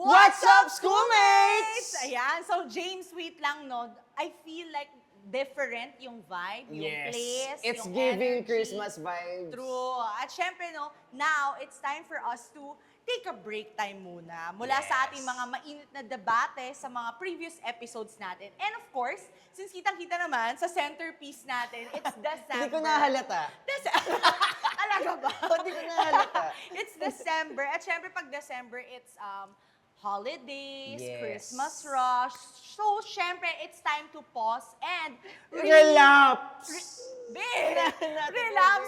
What's up, schoolmates? Ayan, so James, wait lang, no? I feel like different yung vibe, yung place, It's yung giving energy. Christmas vibes. True. At syempre, no, now it's time for us to take a break time muna mula sa ating mga mainit na debate sa mga previous episodes natin. And of course, since kitang-kita naman sa centerpiece natin, it's December. Hindi ko nahalata. Alaga ba? Hindi ko nahalata. It's December. At syempre, pag December, it's holidays, Yes. Christmas rush. So, syempre, it's time to pause and Relapse! Relax.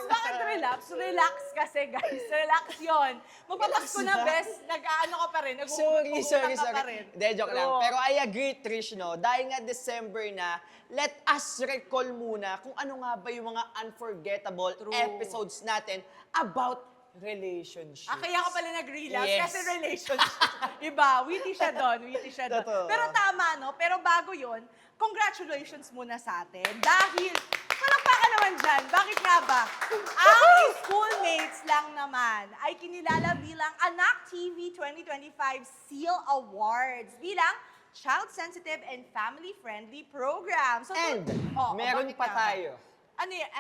Bakit relax? Relax kasi, guys. Relax yon. Magpapasko na, best. Nag-ano ka pa rin. Sorry. ka pa rin. Hindi, joke lang. True. Pero I agree, Trish, no? Dahil nga December na, let us recall muna kung ano nga ba yung mga unforgettable True. episodes natin about relationships. Kaya ka pala nag-relax Yes. kasi relationship. Iba, witty siya doon. Totoo. Pero tama, no? Pero bago yon, congratulations muna sa atin. Dahil, palakpakan naman dyan. Bakit nga ba? Ang schoolmates lang naman ay kinilala bilang Anak TV 2025 Seal Awards bilang child-sensitive and family-friendly program. So, And, oh, meron bakit pa nga ba? tayo. Ano yan?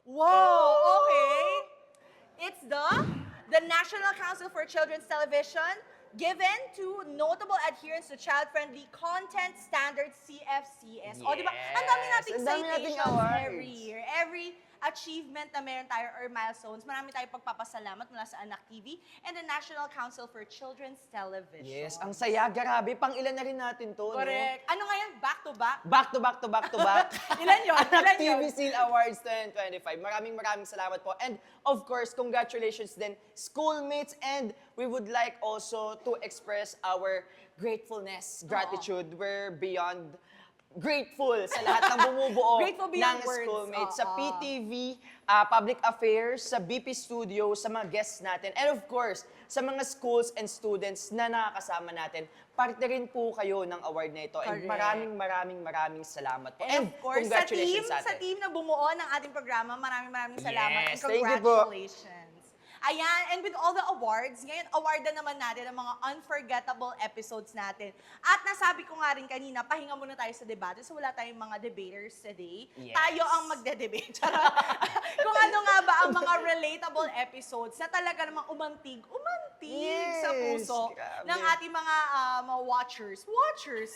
Wow! Okay. It's the National Council for Children's Television given to notable adherence to child-friendly content standards CFCS. O, di ba? Ang dami nating Ang dami nating citations awards. every year. Every achievement na meron tayo or milestones, marami tayong pagpapasalamat mula sa Anak TV and the National Council for Children's Television. Yes, ang saya, grabe. Pang ilan na rin natin to, Correct. Ano nga yan? Back to back? No? Back to back. Ilan yun? Anak Ilan yun? TV Seal Awards 2025. Maraming salamat po. And of course, congratulations din, schoolmates. And we would like also to express our gratitude. We're beyond grateful sa lahat ng bumubuo Grateful ng beyond words. schoolmates. Sa Oo. PTV, Public Affairs, sa BP Studio, sa mga guests natin. And of course, sa mga schools and students na nakakasama natin. Parte rin po kayo ng award na ito. And Correct. maraming salamat po. And of course, congratulations sa team na bumuo ng ating programa, maraming salamat Yes, and thank you po. congratulations. Ayan, and with all the awards, ngayon awardan naman natin ang mga unforgettable episodes natin. At nasabi ko nga rin kanina, pahinga muna tayo sa debate, so wala tayong mga debaters today. Yes. Tayo ang magde-debate. Charot. Kung ano nga ba ang mga relatable episodes na talaga namang umantig Yes, sa puso grabe. ng ating mga watchers,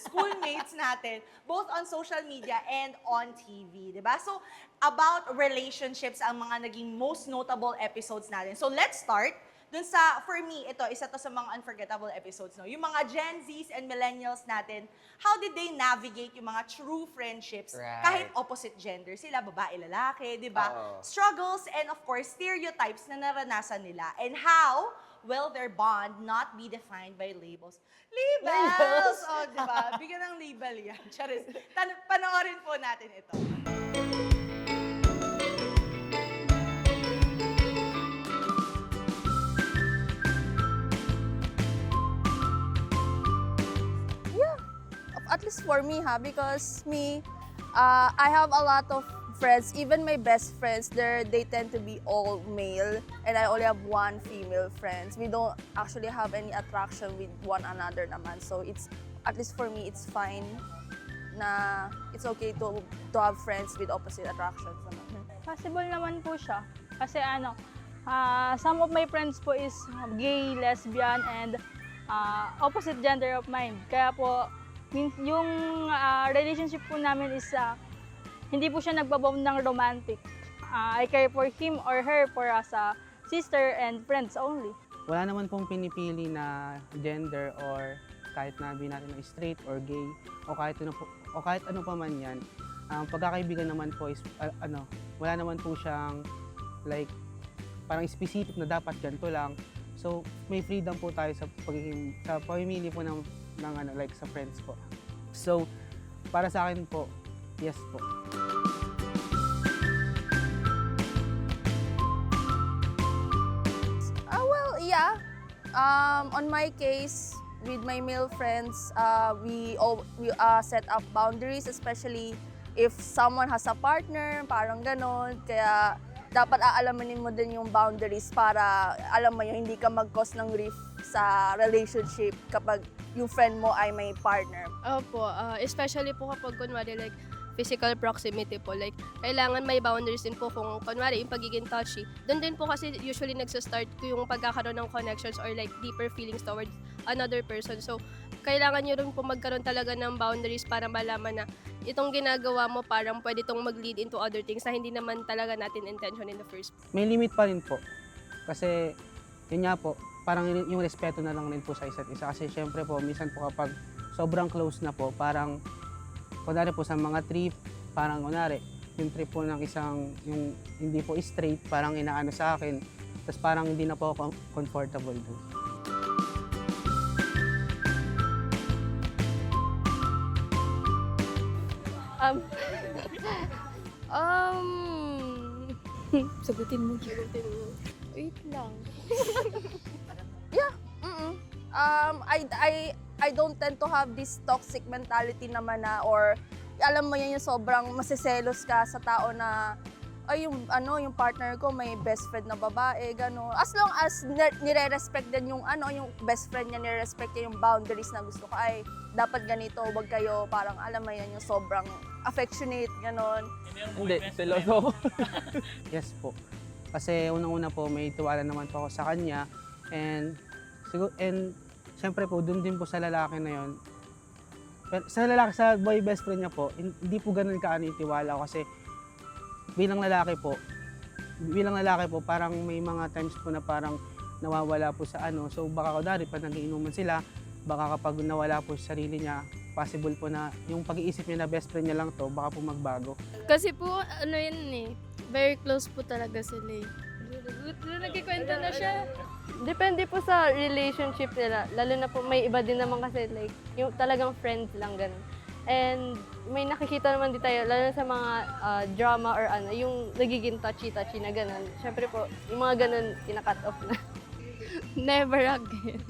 schoolmates natin, both on social media and on TV, di ba? So, about relationships ang mga naging most notable episodes natin. So, let's start dun sa, for me, ito, isa to sa mga unforgettable episodes, no? Yung mga Gen Zs and Millennials natin, how did they navigate yung mga true friendships Right. kahit opposite gender sila, babae, lalaki, di ba? Oo. Struggles and of course, stereotypes na naranasan nila. And how will their bond not be defined by labels? Labels! Oh, di ba? Bigyan ng label yan. Charis. Panoorin po natin ito. At least for me, because I have a lot of friends, even my best friends, they tend to be all male, and I only have one female friends. We don't actually have any attraction with one another naman. So it's, at least for me, it's fine na it's okay to have friends with opposite attractions naman. Possible naman po siya. Kasi some of my friends po is gay, lesbian, and opposite gender of mine. Kaya po, yung relationship po namin is hindi po siya nagbabound ng romantic. I care for him or her for as a sister and friends only. Wala naman pong pinipili na gender or kahit nabi natin na straight or gay o kahit ano pa man yan. Ang pagkakaibigan naman po is wala naman po siyang like parang specific na dapat ganito lang. So may freedom po tayo sa pamimili po ng like sa friends po. So para sa akin po, yes po. Well, yeah. On my case, with my male friends, we set up boundaries, especially if someone has a partner, parang ganon. Kaya dapat aalamin mo din yung boundaries para, alam mo yun, hindi ka mag-cause ng rift sa relationship kapag yung friend mo ay may partner. Opo, especially po kapag kunwari like physical proximity po. Like, kailangan may boundaries din po kung kunwari yung pagiging touchy. Doon din po kasi usually nagsastart yung pagkakaroon ng connections or like deeper feelings towards another person. So, kailangan nyo rin po magkaroon talaga ng boundaries para malaman na itong ginagawa mo parang pwede itong mag-lead into other things na hindi naman talaga natin intention in the first place. May limit pa rin po. Kasi, yun nga po, parang yung respeto na lang rin po sa isa't isa. Kasi syempre po, minsan po kapag sobrang close na po, parang, kunwari po sa mga trip, parang kunwari, yung trip po ng isang, yung hindi po straight, parang inaano sa akin, tapos parang hindi na po ako comfortable doon. Um, sagutin mo. Wait lang. I don't tend to have this toxic mentality naman na, or alam mo yun, yung sobrang masiselos ka sa tao na ay yung partner ko may best friend na babae, gano'n. As long as nire-respect din yung yung best friend niya, nire-respect niya yung boundaries na gusto ko, ay dapat ganito, wag kayo parang alam mo yun, yung sobrang affectionate, gano'n. Hindi, seloso. Yes po. Kasi unang-una po, may tiwala naman po ako sa kanya. And syempre po, dun din po sa lalaki na yun. Pero sa lalaki, sa boy best friend niya po, hindi po ganun kaano yung tiwala ko. Kasi bilang lalaki po, parang may mga times po na parang nawawala po sa ano. So baka kunwari, pag nagiinuman sila, baka kapag nawala po sa sarili niya, possible po na yung pag-iisip niya na best friend niya lang to, baka po magbago. Kasi po, ano yun eh, very close po talaga sila eh. Nagkikwento na siya. Depende po sa relationship nila. Lalo na po may iba din naman kasi like yung talagang friends lang ganun. And may nakikita naman din tayo, lalo na sa mga drama or ano, yung nagiging touchy-touchy na ganun. Siyempre po, yung mga ganun, kina-cut off na. Never again.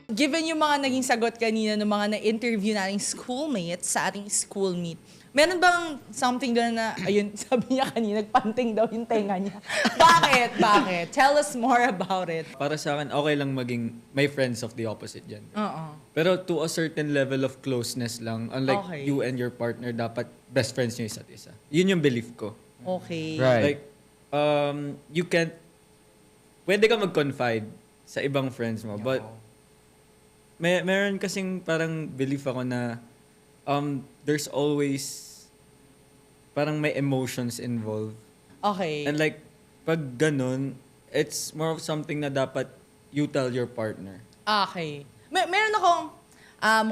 Given yung mga naging sagot kanina ng mga na-interview nating schoolmates sa ating school meet, meron bang something doon na, ayun, sabi niya kanina, nagpanting daw yung tenga niya. Bakit? Bakit? Tell us more about it. Para sa akin, okay lang maging may friends of the opposite gender. Oo. Pero to a certain level of closeness lang, unlike Okay. you and your partner, dapat best friends nyo isa't isa. Yun yung belief ko. Okay. Like, you can't, pwede ka mag-confide sa ibang friends mo, but meron kasing parang belief ako na there's always parang may emotions involved. Okay. And like, pag ganun, it's more of something na dapat you tell your partner. Okay. Meron akong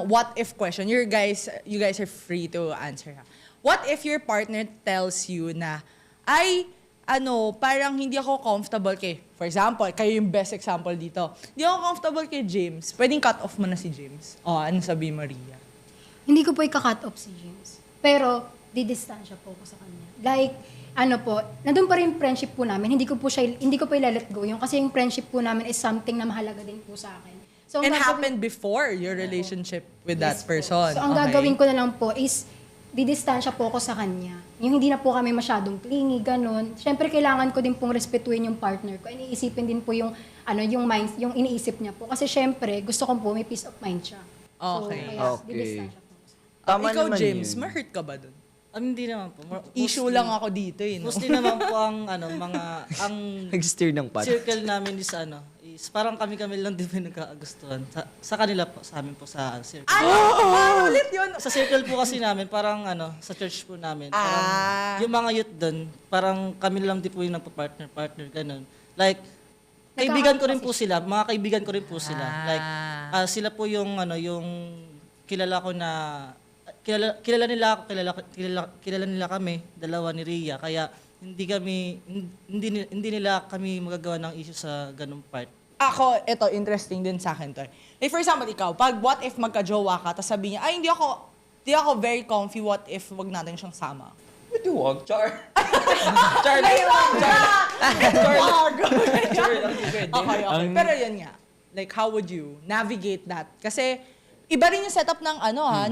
what if question. You guys are free to answer. What if your partner tells you na, parang hindi ako comfortable kay, for example, kayo yung best example dito. Hindi ako comfortable kay James. Pwedeng cut off mo na si James. Ano sabi Maria? Hindi ko po i-cut off si James. Pero, didistansya po ako sa kanya. Like, nandun pa rin friendship po namin. Hindi ko po i-let go yung kasi yung friendship po namin is something na mahalaga din po sa akin. So, And happened before your relationship with that person. So, ang gagawin ko na lang po is, didistansya po ako sa kanya. Yung hindi na po kami masyadong clingy, ganun. Siyempre, kailangan ko din pong respetuhin yung partner ko. Iniisipin din po yung iniisip niya po. Kasi siyempre, gusto ko po may peace of mind siya. Okay. So, kaya, Okay. didistansya po. Tama Ikaw, naman James, yun. ma-hurt ka ba dun? Hindi naman po. Issue lang ako dito eh. No? Mostly naman po ang ang Nag-steer ng pad. circle namin is parang kami lang din nagkakagustuhan. Sa kanila po, sa amin po sa circle. Paano ulit yun? Sa circle po kasi namin, parang sa church po namin. Parang, yung mga youth doon, parang kami lang din po yung nagpa-partner, ganun. Like, kaibigan ko rin po sila, mga kaibigan ko rin po sila. Like, sila po yung kilala ko na, kilala nila kami, dalawa ni Rhea, kaya hindi nila kami magagawa ng issue sa ganung part. Ako, ito, interesting din sa akin to. Like, for example, ikaw, pag what if magka-jowa ka, tapos sabi niya, hindi ako very comfy, what if wag natin siyang sama? Pwede wag, Char. Okay. Pero yun nga, like, how would you navigate that? Kasi, iba rin yung setup ng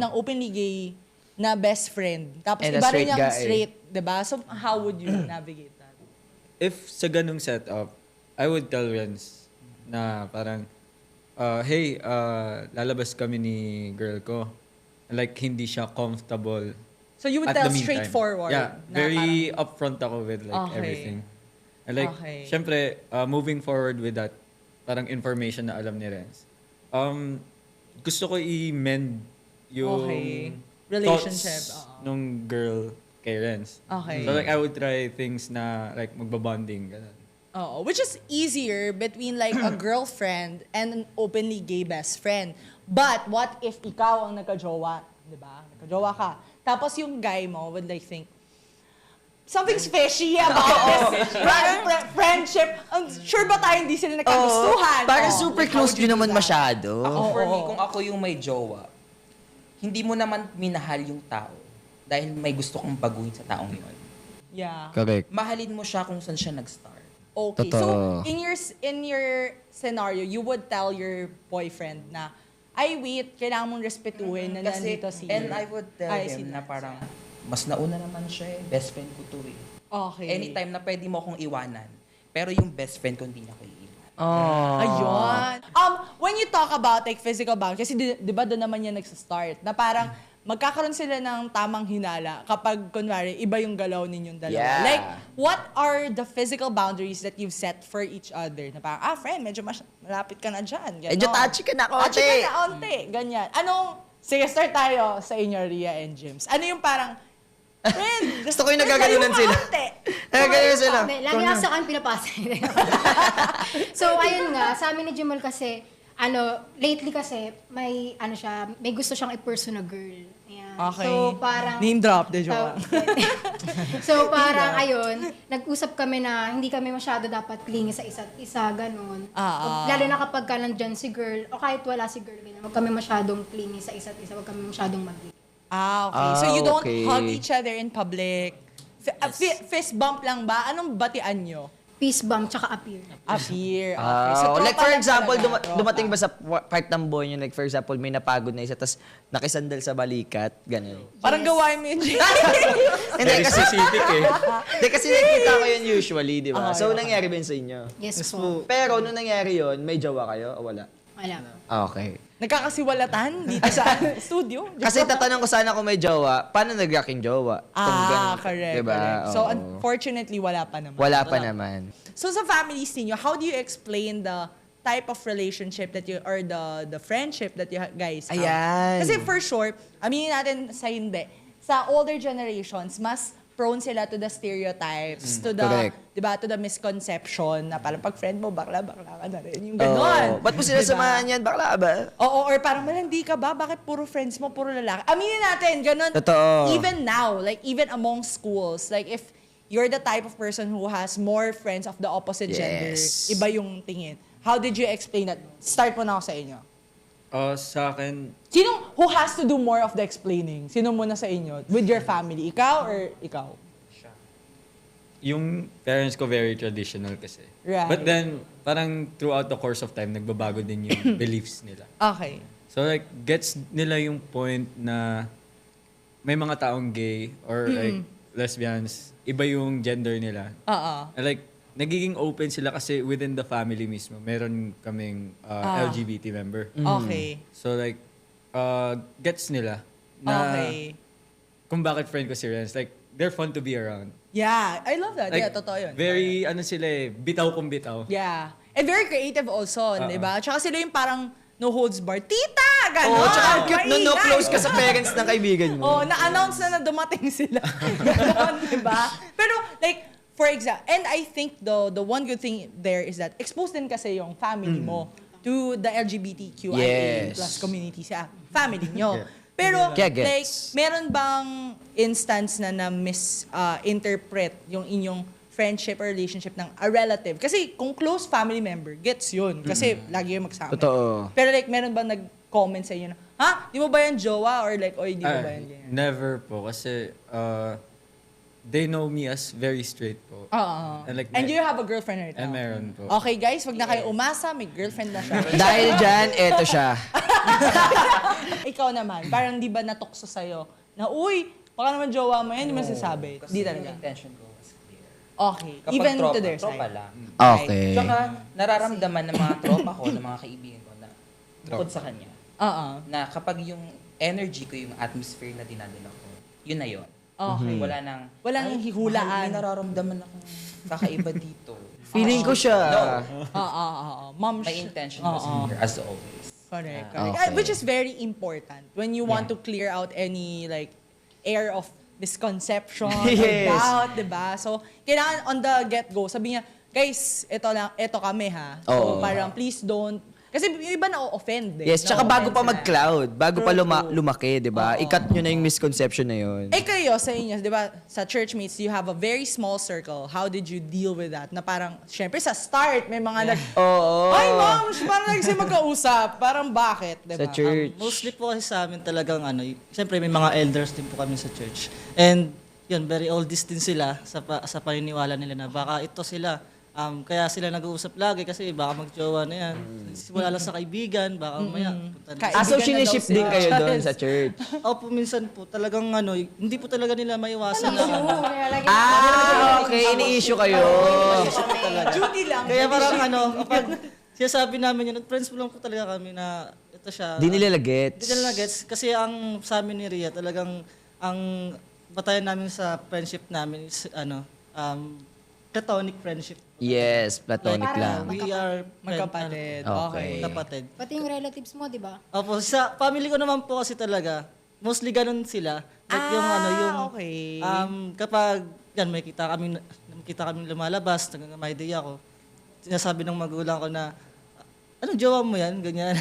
ng openly gay na best friend. Tapos And a iba rin straight yung guy. straight, 'di ba? So how would you navigate that? If sa ganung setup, I would tell Renz na parang, hey, lalabas kami ni girl ko. Like, hindi siya comfortable. So you would at tell the meantime. straightforward. Yeah, na very upfront ako with like Okay. everything. And like, Okay. syempre, moving forward with that, parang information na alam ni Renz. Gusto ko i-mend yung Okay. Relationship, thoughts nung girl kay Renz. Okay. So like, I would try things na like magbabonding. Ganun. Oo, which is easier between like a girlfriend and an openly gay best friend. But what if ikaw ang nagka-jowa, 'di ba? Nagka-jowa ka. Tapos yung guy mo would like think, something's fishy about this friendship. Sure ba tayo hindi sila nagkagustuhan? Parang Oo. super close nyo naman masyado. For me, kung ako yung may jowa, hindi mo naman minahal yung tao dahil may gusto kang baguhin sa taong yun. Yeah. Correct. Mahalin mo siya kung saan siya nag-start. Okay. Totoo. So, in your scenario, you would tell your boyfriend na, ay wait, kailangan mong respetuhin na nandito si... And I would tell Ay, si him na parang, mas nauna naman siya eh. Best friend ko to eh. Okay. Anytime na pwede mo akong iwanan. Pero yung best friend ko hindi na ako iiwan. Ayun. When you talk about like physical boundaries, kasi di ba doon naman yan nagsa-start, na parang magkakaroon sila ng tamang hinala kapag, kunwari, iba yung galaw ninyong dalawa. Yeah. Like, what are the physical boundaries that you've set for each other? Na parang, friend, medyo malapit ka na dyan. Ganon. Medyo touchy ka na Touchy konti. ka na onti. Ganyan. Sige, start tayo sa inyo, Rhea and Jims. Ano yung parang, friend, Gusto ko yung nagaganunan layo ka sila. onti. Nagaganunan sila. Hindi, lagi nga sa akin pinapasa. So, ayun nga, sa amin ni Jamal kasi, lately kasi, may gusto siyang i-pursue na girl. Ayan. Okay. So, parang... Name drop, de joke. So, parang, ayun, nag-usap kami na hindi kami masyado dapat clingy sa isa't isa, ganun. Lalo na kapag ka nandyan si girl, o kahit wala si girl, ganyan, huwag kami masyadong clingy sa isa't isa, huwag kami masyadong mag-clingy. Okay. So you don't okay. hug each other in public. Fist bump lang ba? Anong batian nyo? Peace bump, tsaka appear. Appear. Okay. So, Like tropa for lang example, talaga, tropa. dumating ba sa part ng boy nyo, like for example, may napagod na isa, tapos nakisandal sa balikat, ganun. Parang gawain mo yun, Jay. Hindi, Very kasi, specific eh. hindi, kasi nakikita ko yun usually, di ba? So, nangyari ba yun sa inyo? Yes po. Pero, nung nangyari yun, may jowa kayo o wala? Wala. Okay. Nagkakasiwalatan dito sa studio. Kasi tatanong ko sana kung may jowa, paano nag-react yung jowa? Kung ganun, Correct. Diba? Correct. So, Oo. unfortunately, wala pa naman. Wala pa naman. So, sa families ninyo, how do you explain the type of relationship that you, or the friendship that you guys have? Ayan. Kasi for sure, aminin natin sa hindi, sa older generations, mas prone sila to the stereotypes, to the, correct. di ba, to the misconception na parang pag friend mo, bakla ka na rin. Yung ganon. Ba't mo sila Diba? samahan yan? Bakla ba? Oo, or parang malandi ka ba? Bakit puro friends mo, puro lalaki? Aminin natin, ganon. Totoo. Even now, like even among schools, like if you're the type of person who has more friends of the opposite gender, Yes. iba yung tingin. How did you explain that? Start mo na ako sa inyo. Sa akin, Who has to do more of the explaining? Sino muna sa inyo? With your family? Ikaw or ikaw? yung parents ko very traditional kasi. Right. But then, parang throughout the course of time, nagbabago din yung beliefs nila. Okay. So like, gets nila yung point na may mga taong gay or like lesbians, iba yung gender nila. And like, nagiging open sila kasi within the family mismo, meron kaming LGBT member. Okay. So like, gets nila na Okay. kung bakit friend ko si Renz. Like, they're fun to be around. Yeah, I love that. Like, Yeah, totoo yun. Very, sila eh, bitaw kung bitaw. Yeah. And very creative also, di ba? Tsaka sila yung parang no holds bar. Tita! Ganon! Oo, tsaka ang cute no Maingay. close ka sa parents ng kaibigan mo. Oh, na-announce na dumating sila. Ganon, di ba? Pero like, for example, and I think the one good thing there is that exposed din kasi yung family mo to the LGBTQIA Yes. plus community sa family nyo. Pero Kaya like, gets. meron bang instance na misinterpret yung inyong friendship or relationship ng a relative? Kasi kung close family member, gets yun. Kasi lagi yung magsama. Totoo. Pero like, meron bang nag-comment sa inyo na, ha? Di mo ba yan jowa? Or like, oy, di mo ba yan ganyan? Never po kasi they know me as very straight po. Oo. And like, And you have a girlfriend right now? And meron po. Okay guys, wag na kayo umasa, may girlfriend na siya. Dahil dyan, eto siya. Ikaw naman, parang di ba natukso sa'yo Na, uy, baka naman jowa mo yan, hindi mo sasabi. Kasi Di yung talaga. intention ko was clear. Okay. Kapag Even tropa, to their tropa side. lang. Okay. Tsaka nararamdaman ng mga tropa ko, ng mga kaibigan ko na bukod sa kanya, Oo. na kapag yung energy ko, yung atmosphere na dinadala ko, yun na yun. Okay. Wala nang, Walang "Ay, hihulaan." mahal, may nararamdaman akong kakaiba dito. Feeling ko siya. No. Oo. Mom, My intention was clear, as always. Correct. Okay. Which is very important when you want to clear out any like air of misconception Yes. or doubt, diba? So, kailangan on the get-go, sabi niya, guys, ito kami ha. So, Oo. parang please don't, kasi yung iba na-offend eh. Yes, tsaka bago pa Na-offend sila. mag-cloud, bago pa True. lumaki, di ba? Oo. I-cut nyo na yung misconception na yun. Eh kayo, sa inyo, di ba, sa churchmates, you have a very small circle. How did you deal with that? Na parang, syempre sa start, may mga Oo. Ay, ma'am, parang nagsi magkausap. Parang bakit, di Sa ba? church. Mostly po kasi sa amin talagang siyempre may mga elders din po kami sa church. And yun, very oldies din sila sa paniniwala nila na baka ito sila. Kaya sila nag-uusap lagi kasi baka magjowa na yan. Wala lang sa kaibigan, baka maya. punta na- So, Kaibigan na daw siniship sila. din kayo doon sa church? Opo, minsan po talagang hindi po talaga nila maiwasan na. Okay, ini-issue kayo. Duty lang. Kaya parang kapag sinasabi namin yun, friends mo lang po talaga kami na ito siya. Di nila gets. Hindi nila gets. Kasi ang sa amin ni Ria, talagang ang batayan namin sa friendship namin is platonic friendship. Yes, platonic Like, lang. We are Magkapatid. Okay. Kapatid. Pati yung relatives mo, di ba? Opo, sa family ko naman po kasi talaga, mostly ganun sila. Like okay. Kapag yan, may kita kami lumalabas, may day ako, sinasabi ng magulang ko na, jowa mo yan? Ganyan.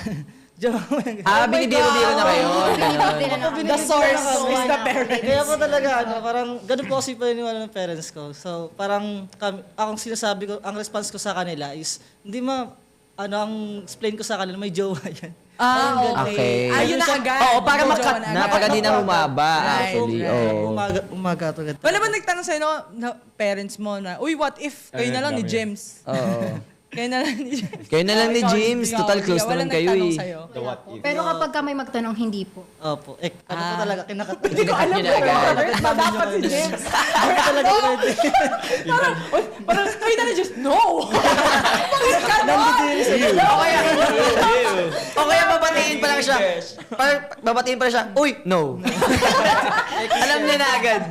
Jowa mo yan? Binibiro-biro na kayo. Ganon. The source is the parents. Kaya po talaga, parang ganun po kasi paniniwala ng parents ko. So, parang akong sinasabi ko, ang response ko sa kanila is, hindi ang explain ko sa kanila, may jowa yan. Okay. Ayun na agad. Oo, para Medyo makat na na, agad. para di na humaba. Right, Actually, right. oo. Umaga to agad. Wala ba nagtanong sa'yo na parents mo na, uy, what if kayo na lang ni James? Oo. Kayo na lang ni James. Kayo na lang ni Ikaw, James, ikaw, total hindi close ka. naman Walang kayo nagtanong eh. sa'yo. Pero kapag ka may magtanong, hindi po. Opo. Ano po talaga, kinakat. Hindi ko alam Yun agad. dapat si James. Hindi talaga pwede. Parang, kayo na lang James. No! Bakit ka no? O kaya babatiin pa lang siya. Babatiin pa lang siya, uy, no. Alam niya na agad.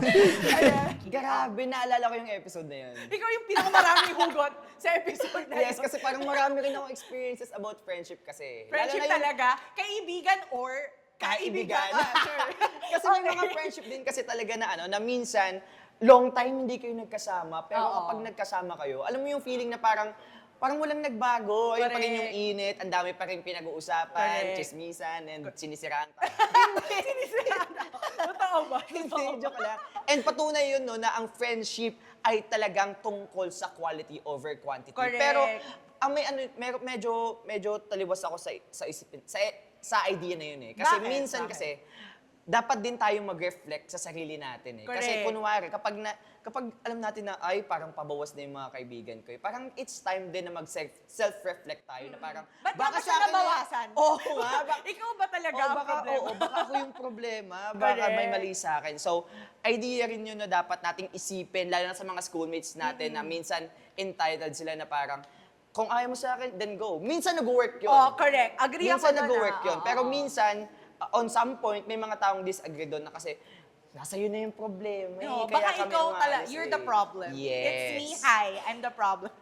Grabe, naalala ko yung episode na yun. Ikaw yung pinakamaraming hugot sa episode na Yes, yun. kasi parang marami rin akong experiences about friendship kasi. Friendship Lalo na yung talaga? Kaibigan or kaibigan. Sure. Kasi may mga friendship din kasi talaga na minsan, long time hindi kayo nagkasama, pero Oo. kapag nagkasama kayo, alam mo yung feeling na parang walang nagbago. Ayun pa rin yung init, ang dami pa rin pinag-uusapan, Correct. chismisan, and sinisiraan pa. Totoo ba? Hindi, joke lang. And patunay yun, no, na ang friendship ay talagang tungkol sa quality over quantity. Correct. Pero ang medyo taliwas ako sa isipin, sa idea na yun eh. Kasi Bakit? minsan Bakit? kasi dapat din tayong mag-reflect sa sarili natin eh. Kasi Correct. kunwari, kapag alam natin na, ay, parang pabawas na yung mga kaibigan ko eh, parang it's time din na mag-self-reflect tayo na parang, Ba't baka dapat sa siya akin nabawasan? Oo nga. Ikaw ba talaga ang problema? Baka ako yung problema. Baka may Correct. mali sa akin. So, idea rin yun na dapat nating isipin, lalo na sa mga schoolmates natin na minsan entitled sila na parang, kung ayaw mo sa akin, then go. Minsan nag-work yun. Oh, correct. Agree ako Minsan doon, nag-work ah. yun. Oo. Pero minsan, on some point, may mga taong disagree doon na kasi, nasa yun na yung problema. No, kaya baka kami ikaw umalis you're eh. the problem. Yes. It's me, hi, I'm the problem.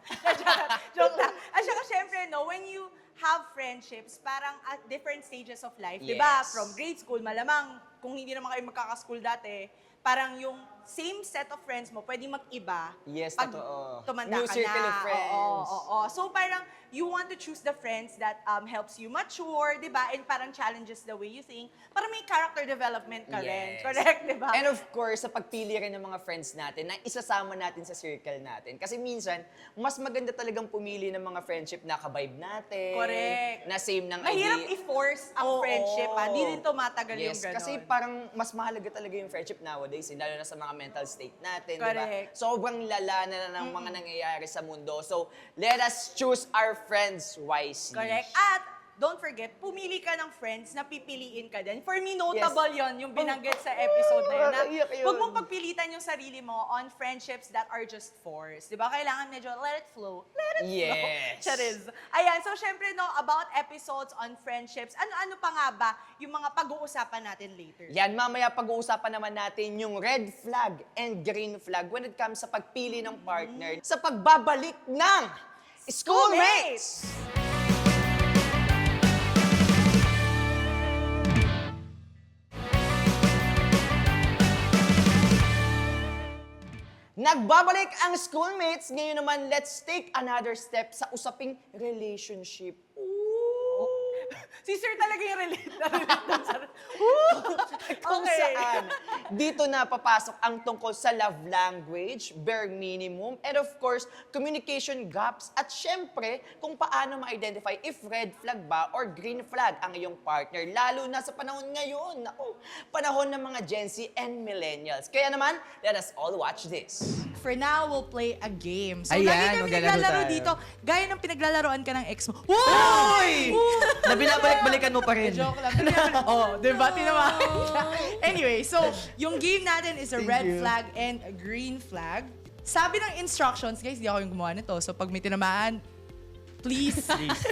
Joke lang. At saka syempre, no, when you have friendships, parang at different stages of life, di ba? Yes. From grade school, malamang, kung hindi naman kayo magkaka-school dati, parang yung same set of friends mo, pwedeng mag-iba. Yes, pag totoo. tumanda New ka circle na. of friends. Oo. So parang, you want to choose the friends that helps you mature, di ba? And parang challenges the way you think. Para may character development ka rin. Yes. Correct, di ba? And of course, sa pagpili rin ng mga friends natin, na isasama natin sa circle natin. Kasi minsan, mas maganda talagang pumili ng mga friendship na ka-vibe natin. Correct. Na same ng Mahirap idea. i-force ang Oo. friendship, ha? Di rin tumatagal yung Yes, gano'n. kasi parang mas mahalaga talaga yung friendship nowadays, lalo na sa mga mental state natin, di ba? Correct. Sobrang lala na ng mga nangyayari sa mundo. So, let us choose our friends wisely. Correct. At don't forget, pumili ka ng friends na pipiliin ka din. For me, notable yon yung binanggit sa episode na yun. Iyak yun. Huwag mong pagpilitan yung sarili mo on friendships that are just forced. Di ba? Kailangan medyo let it flow. Let it flow. Yes. Chariz. Ayan, so syempre, no, about episodes on friendships, ano pa nga ba yung mga pag-uusapan natin later? Yan, mamaya pag-uusapan naman natin yung red flag and green flag when it comes sa pagpili ng partner sa pagbabalik ng schoolmates! Nagbabalik ang schoolmates. Ngayon naman, let's take another step sa usaping relationship. Si Sir talaga yung relate na Kung saan, dito na papasok ang tungkol sa love language, bare minimum, and of course, communication gaps, at syempre, kung paano ma-identify if red flag ba or green flag ang iyong partner, lalo na sa panahon ngayon. Naku, panahon ng mga Gen Z and Millennials. Kaya naman, let us all watch this. For now, we'll play a game. So, Ayan, lagi kami maglalaro naglalaro tayo. dito. Gaya ng pinaglalaroan ka ng ex mo. Uy! Na binabalik-balikan mo pa rin. Joke lang. Oh, diba? Tinamaan siya. Anyway, so, yung game natin is a red flag and a green flag. Sabi ng instructions, guys, di ako yung gumawa nito. So, pag may tinamaan, please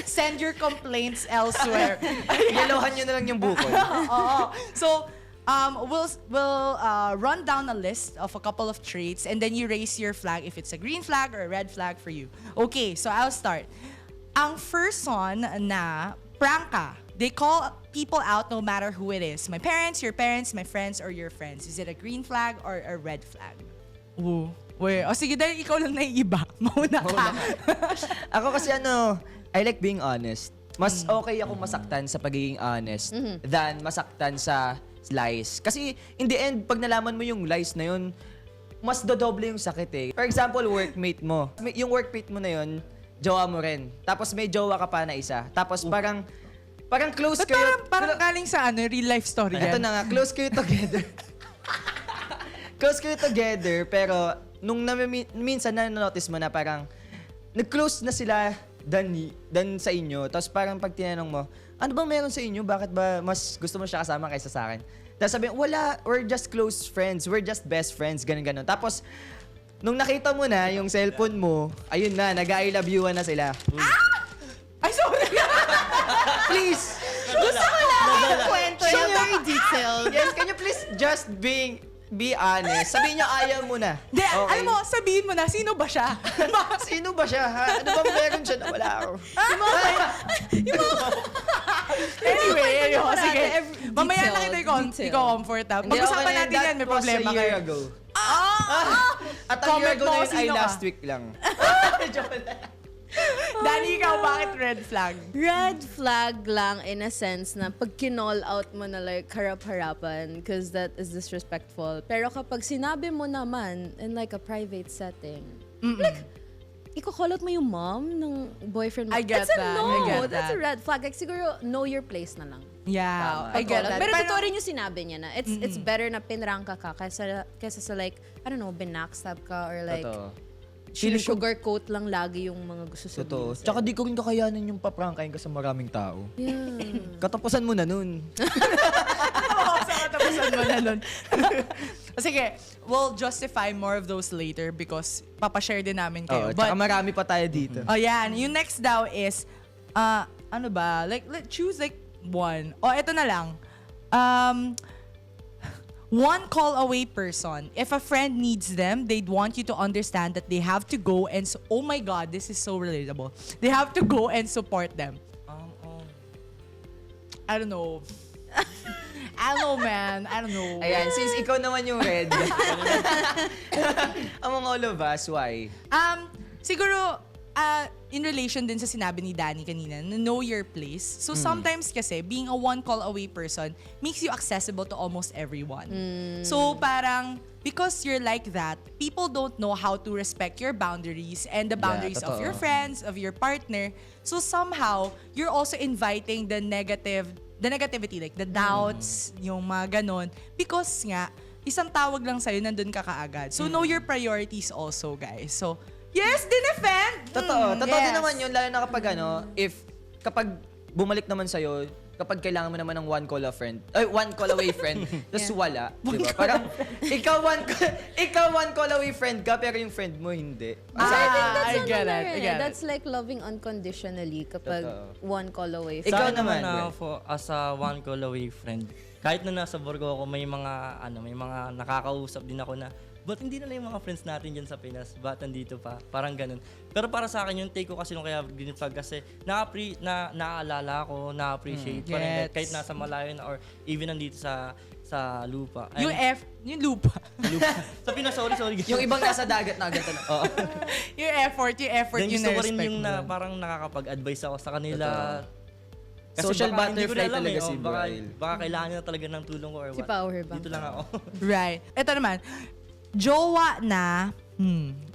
send your complaints elsewhere. Yelowhan nyo na lang yung buko. Oo. So, we'll run down a list of a couple of traits and then you raise your flag if it's a green flag or a red flag for you. Okay, so I'll start. Ang first one na prangka. They call people out no matter who it is. My parents, my friends, or your friends. Is it a green flag or a red flag? Ooh. Wait, sige, dahil ikaw lang naiiba. Mauna ka. Ako kasi I like being honest. Mas okay ako masaktan sa pagiging honest than masaktan sa lies. Kasi in the end, pag nalaman mo yung lies na yun, mas dodoble yung sakit eh. For example, workmate mo. Yung workmate mo na yun, jowa mo rin. Tapos may jowa ka pa na isa. Tapos parang close kayo. Parang galing sa real life story Ito na nga, close kayo together. Close kayo together, pero nung minsan na-notice mo na parang nag-close na sila than sa inyo. Tapos parang pag tinanong mo, ano bang meron sa inyo? Bakit ba mas gusto mo siya kasama kaysa sa akin? Tapos sabi, wala, we're just close friends. We're just best friends. Ganun. Tapos, nung nakita mo na yung cellphone mo, ayun na, nag-I love you na sila. Ay, sorry! Please! Gusto ko lang ang kwento Can niya. you- Very detailed. Yes, can you please just be honest? Sabihin niya, ayaw mo na. Hindi, alam mo, sabihin mo na, sino ba siya? Sino ba siya? Ha? Ano bang meron siya na wala ako? Anyway, ayun, sige. Mamaya detailed, na kita i-comfort up. Hindi, Pag-usapan okay na natin yan. yan, may That was problema a year kayo. ago. At a year Comment ago mo na kung yun ay sino ka. last week lang. Danny, ikaw, bakit red flag? Red flag lang in a sense na pag kinall out mo na like harap-harapan because that is disrespectful. Pero kapag sinabi mo naman in like a private setting, like, iko-call out mo yung mom ng boyfriend mo. I get That's that. a no. I get That's a that. red flag. Like, siguro, know your place na lang. Yeah, I Pag-call get out. that. Pero totoo rin yung sinabi niya na it's better na pinrangka ka kaysa sa like, I don't know, binackstab ka or like, Totoo. sugarcoat lang lagi yung mga gusto sabihin. Totoo. sa'yo. Tsaka di ko rin kakayanin yung paprangkain ka sa maraming tao. Yeah. Katapusan mo na nun. Oo, sa katapusan mo na nun. Sige, we'll justify more of those later because papashare din namin kayo. Oo, tsaka marami pa tayo dito. Oh, yan. Yung next daw is, ano ba? Like, choose like one. O, eto na lang. One call away person. If a friend needs them, they'd want you to understand that they have to go and... oh my God, this is so relatable. They have to go and support them. I don't know. I don't know, man. I don't know. Ayan, since ikaw naman yung red. Among all of us, why? Siguro, in relation din sa sinabi ni Danny kanina, na know your place. So sometimes kasi, being a one call away person makes you accessible to almost everyone. So parang, because you're like that, people don't know how to respect your boundaries and the boundaries of totoo. your friends, of your partner. So somehow, you're also inviting the negativity, like the doubts, yung mga ganon. Because nga, isang tawag lang sa'yo, nandun ka kaagad. So know your priorities also, guys. So, yes, dinefend! Totoo. Totoo din yes. naman yun, lalo na kapag kapag bumalik naman sa'yo kapag kailangan mo naman ng one call away friend, tapos wala, di ba? Parang, ikaw one call away friend ka, pero yung friend mo hindi. I think that's I get ano na it, I rin get eh. it. That's like loving unconditionally kapag Totoo. one call away. Ikaw Sa akin naman, naman, Gwen. as a one call away friend, kahit na nasa Borgo ako, may mga nakakausap din ako na, but hindi na lang yung mga friends natin dyan sa Pinas, ba't nandito pa? Parang ganun. Pero para sa akin, yung take ko kasi nung kaya Green Flag kasi naaalala ko, na-appreciate pa rin. Gets. Kahit nasa malayo na or even nandito sa lupa. Yung lupa. Sa Pinas, sorry. Yung ibang nasa dagat na agad na. Oo. yung effort Then yung gusto ko rin na-respect yung mo. parang nakakapag-advise ako sa kanila. Kasi Social baka hindi ko butterfly na alam talaga si baka, Brian. baka kailangan niya talaga ng tulong ko or Si what. Power Bank. Dito lang ako. Right. Ito naman, jowa na,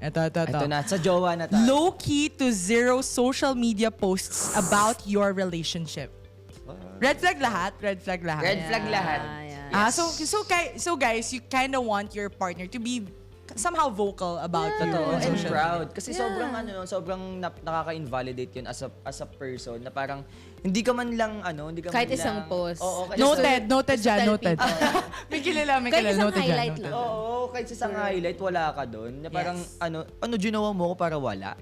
ito. Ito na, sa jowa na tayo. Low-key to zero social media posts about your relationship. Red flag lahat? Red flag lahat? Red flag lahat. So guys, you kind of want your partner to be somehow vocal about you. Totoo, on and social proud. Kasi sobrang nakaka-invalidate yun as a person na parang hindi ka man lang hindi ka Kahit man isang lang, post. Oo, kahit Noted dyan, tell noted. people. may kilala, Kahit isang noted dyan. highlight Noted. lang. Oo, kahit sa isang highlight, wala ka doon. Na parang, Yes. ginawa mo ko para wala?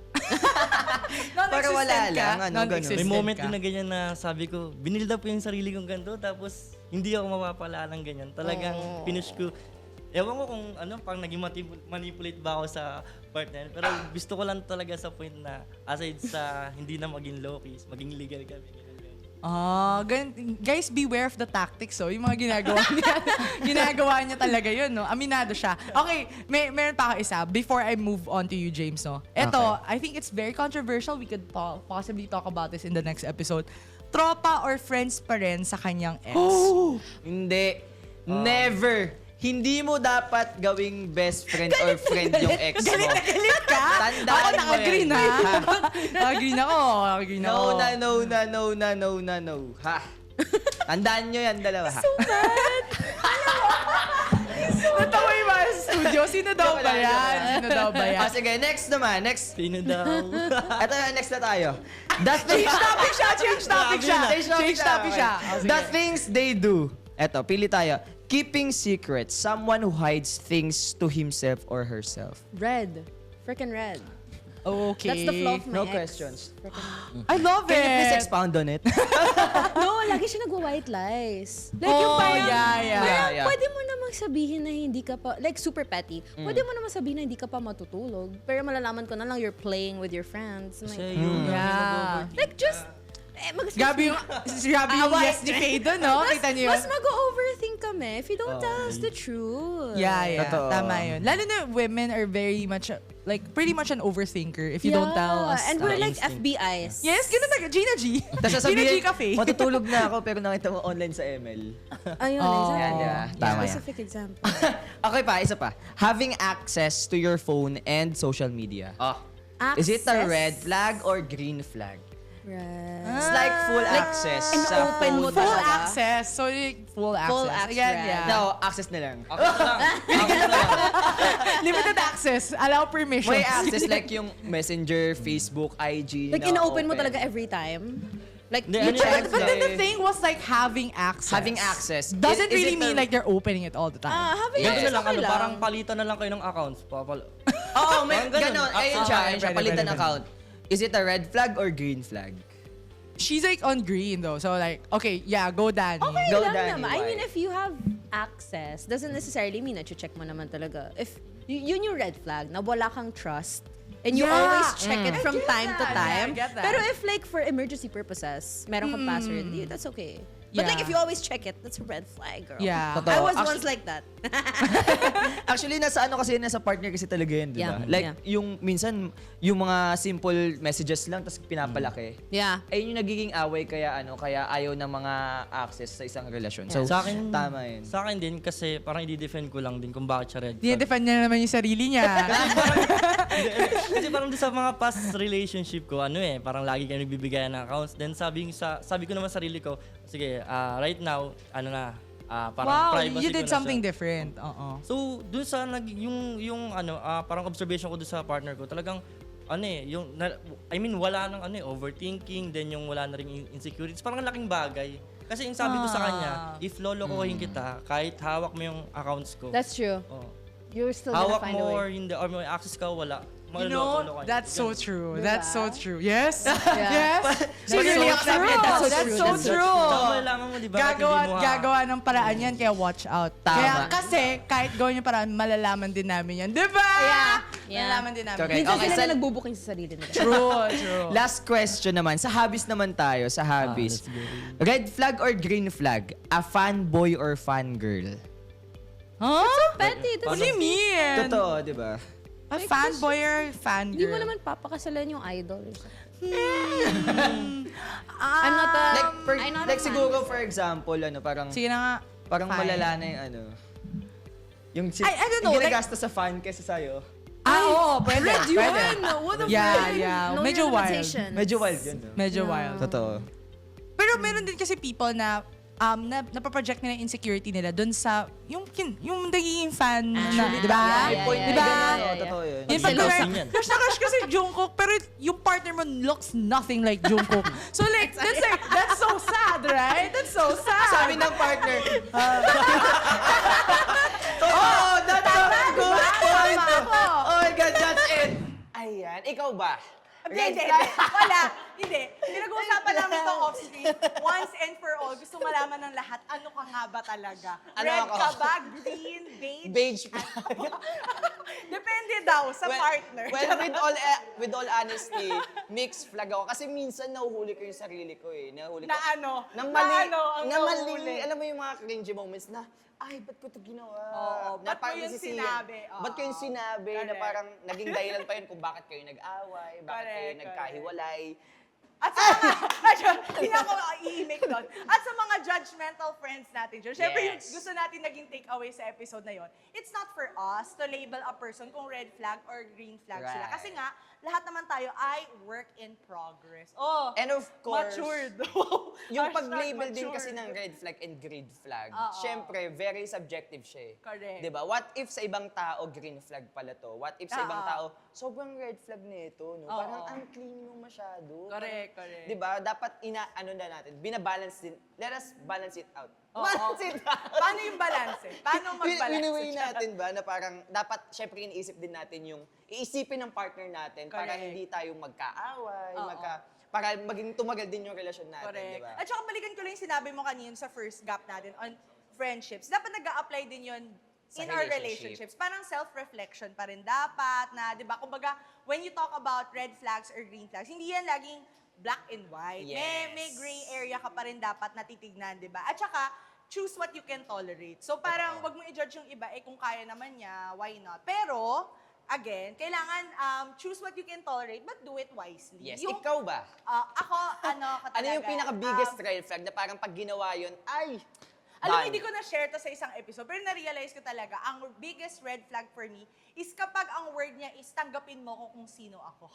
Non-existent Para wala ka? lang, Non-existent May moment ka? din na ganyan na sabi ko, binilid up ko yung sarili kong ganito, tapos hindi ako mapapala ng ganyan. Talagang pinush ko. Ewan ko kung pang naging manipulate ba ako sa partner. Pero gusto ko lang talaga sa point na aside sa hindi na maging low-key, maging legal kami. Ganyan. Guys, beware of the tactics, yung mga ginagawa niya. Ginagawa niya talaga yun, no? Aminado siya. Okay, meron pa ako isa. Before I move on to you, James, no? Ito, I think it's very controversial. We could possibly talk about this in the next episode. Tropa or friends pa rin sa kanyang ex? Hindi. Never. Hindi mo dapat gawing best friend or friend yung ex mo. Galit ka? Tandaan Ako, mo naka-agree yan. na. Naka-agree na ako. Naka-agree na ako. No. Ha? Tandaan nyo yan, dalawa, ha? Natawa yung mga studio. Sino daw ba yan? Sino daw ba yan? Sige, next naman. Next. Sino daw? Ito na, next na tayo. Change topic siya. The things they do. Eto, pili tayo. Keeping secrets. Someone who hides things to himself or herself. Red. Freaking red. Okay. That's the flaw of my No ex. questions. I love Can you please it. expound on it? No, lagi siya nagwa-white lies. Like yung Oh, parang, Yeah. pwede mo namang sabihin na hindi ka pa, like super petty, pwede mo namang sabihin na hindi ka pa matutulog. Pero malalaman ko na lang you're playing with your friends. I'm Kasi like, yung Yeah. like just, Grabe yung yes ni Faye doon, no? Kita niyo yun? mas mag-overthink kami if you don't tell us the truth. Yeah. Totoo. Tama yun. Lalo na women are very much, pretty much an overthinker if you don't tell us. And we're like instinct. FBIs. Yes, ganun na. Gina G. Tapos Gina G sasabihin, Cafe. matutulog na ako pero nakita mo online sa ML. Ayun, Oh. exactly. Yan, di ba? Tama yan. Specific example. Okay pa, isa pa. Having access to your phone and social media. Is it a Access. red flag or green flag? Right. It's like full access and sa open mo phone. Full talaga. access. So, full access. Full access, Again, right. yeah. No, access na lang. Limited access. Allow permissions. May access like yung Messenger, Facebook, IG. Like, ino-open mo talaga every time. Like, Hindi, you ano check yan? it. But then the thing was like having access. Having access. Doesn't Is really it mean like they're opening it all the time. Having Ganito access, na lang, okay lang. parang palitan na lang kayo ng accounts. Oo, may Parang ganun. ganon. Ayun siya, Okay, pwede, palitan pwede. account. Is it a red flag or green flag? She's like on green though. So like, okay, yeah, go Danny. Okay Go, lang Danny, naman. I why? mean, if you have access, doesn't necessarily mean na check mo naman talaga. If yun yung red flag, na wala kang trust, and you Yeah. always check it I from get time to that. time. Yeah, I get that. Pero if like for emergency purposes, meron kang password, that's okay. But like Yeah. if you always check it, that's a red flag, girl. Yeah. Totoo. I was Actually- once like that. Actually, nasa partner kasi talaga yun, di ba? Yeah, Like, yeah. yung minsan, yung mga simple messages lang, tapos pinapalaki. Yeah. Ayun yung nagiging away kaya ayaw ng mga access sa isang relasyon. So, Sa akin, tama yun. Sa akin din kasi parang i-defend ko lang din kung bakit siya red flag. Dinedefend niya naman yung sarili niya. Kasi parang doon sa mga past relationship ko, parang lagi kayo nagbibigayan ng accounts. Then sabi ko naman sa sarili ko, sige, right now, parang Wow, privacy you ko did na something siya. different. Oo. So, doon sa parang observation ko doon sa partner ko, talagang wala nang overthinking, then yung wala na rin yung insecurities. Parang laking bagay. Kasi yung sabi ko sa kanya, if lolokohin kita, kahit hawak mo yung accounts ko. That's true. Oh. You're still gonna Hawak find mo a way. or hindi, or may access ka, wala. You know, that's so true. That's so true. Yes? Yeah. Yes? Really true. That's so true. Tsaka malalaman mo, di ba? Gagawa ng paraan yan, kaya watch out. Kaya kasi, kahit gawin yung paraan, malalaman din namin yan. Di ba? Yeah. Malalaman din namin. Correct. Minsan Okay, sila so- nagbubuking sa sarili nila. True. Last question naman. Sa hobbies naman tayo. Sa hobbies. Red flag or green flag? A fanboy or fangirl? Huh? Petty. What do you mean? Totoo, di ba? A fanboy or fangirl? Hindi mo naman papakasalan yung idol. I'm not a... Like siguro for example, parang Sige na nga. parang Fine. malala na yung I don't know, yung ginagastos sa fan kaysa sa'yo. Oo, pwede. Red Pwede. yun! What the Yeah, frick? yeah. Know Medyo your wild. limitations. Medyo wild yun. No? Medyo wild. Totoo. Pero meron din kasi people na napaproject nila yung insecurity nila dun sa yung nagiging fan na, di ba? Di ba? Totoo yun. Yung pag Jealousy yan. crush na crush kasi Jungkook, pero yung partner mo looks nothing like Jungkook. So like, that's so sad, right? That's so sad. Sabi ng partner, oh, that's a good point. Oh my God, that's it. Ayan, ikaw ba? Hindi. Wala. Hindi. Pinag-uusapan namin ito off-screen. Once and for all, gusto malaman ng lahat, ano ka nga ba talaga? Ano Red ako? ka ba? Green? Beige? Beige. Depende daw sa partner. Well, with all honesty, mixed flag ako. Kasi minsan nahuhuli ko yung sarili ko eh. Nahuhuli ko. Na ano? Nang Na mali. ano ang na mali. nahuhuli? Alam mo yung mga cringy moments na, ay, ba't ko ito ginawa? Oo, Na ba't mo parang yun nasisiyan. sinabi? Ba't ko yung Oo. sinabi na Correct. parang naging dahilan pa yun kung bakit kayo nag-away, bakit kayo Correct, nagkahiwalay. At sa mga, hindi ako i-make doon. At sa mga judgmental friends natin dyan, syempre yung Yes. gusto natin naging takeaway sa episode na yon, it's not for us to label a person kung red flag or green flag sila. Right. Kasi nga, lahat naman tayo ay work in progress. Oh, And of course, matured. yung Hashtag pag-label din matured. kasi ng red flag and green flag, Oo. syempre, very subjective siya eh. Correct. 'Di ba? What if sa ibang tao, green flag pala to? What if sa ibang Oo. tao, sobrang red flag nito, no? Oo. Parang ang clean mo masyado. Correct, correct. 'Di ba? Dapat binabalance din. Let us balance it out. Oo. Balance it out. Paano yung balance? Paano mag-balance? Wini-weigh natin ba na parang dapat syempre iniisip din natin yung iisipin ng partner natin para Correct. hindi tayo magkaaway, Oo. para maging tumagal din yung relasyon natin, Correct. 'di ba? At saka balikan ko lang yung sinabi mo kanina sa first gap natin on friendships. Dapat nag-a-apply din yun Sa in our relationship. relationships. Parang self-reflection pa rin dapat na, di ba, kumbaga, when you talk about red flags or green flags, hindi yan laging black and white. Yes. May gray area ka pa rin dapat natitignan, di ba? At saka, choose what you can tolerate. So parang wag mo i-judge yung iba, kung kaya naman niya, why not? Pero, again, kailangan choose what you can tolerate, but do it wisely. Yes, ikaw ba? Ako, ano ka Ano yung talaga, pinaka-biggest red flag na parang pag ginawa yun, ay, alam mo, done. hindi ko na-share to sa isang episode, pero na-realize ko talaga, ang biggest red flag for me is kapag ang word niya is tanggapin mo ko kung sino ako.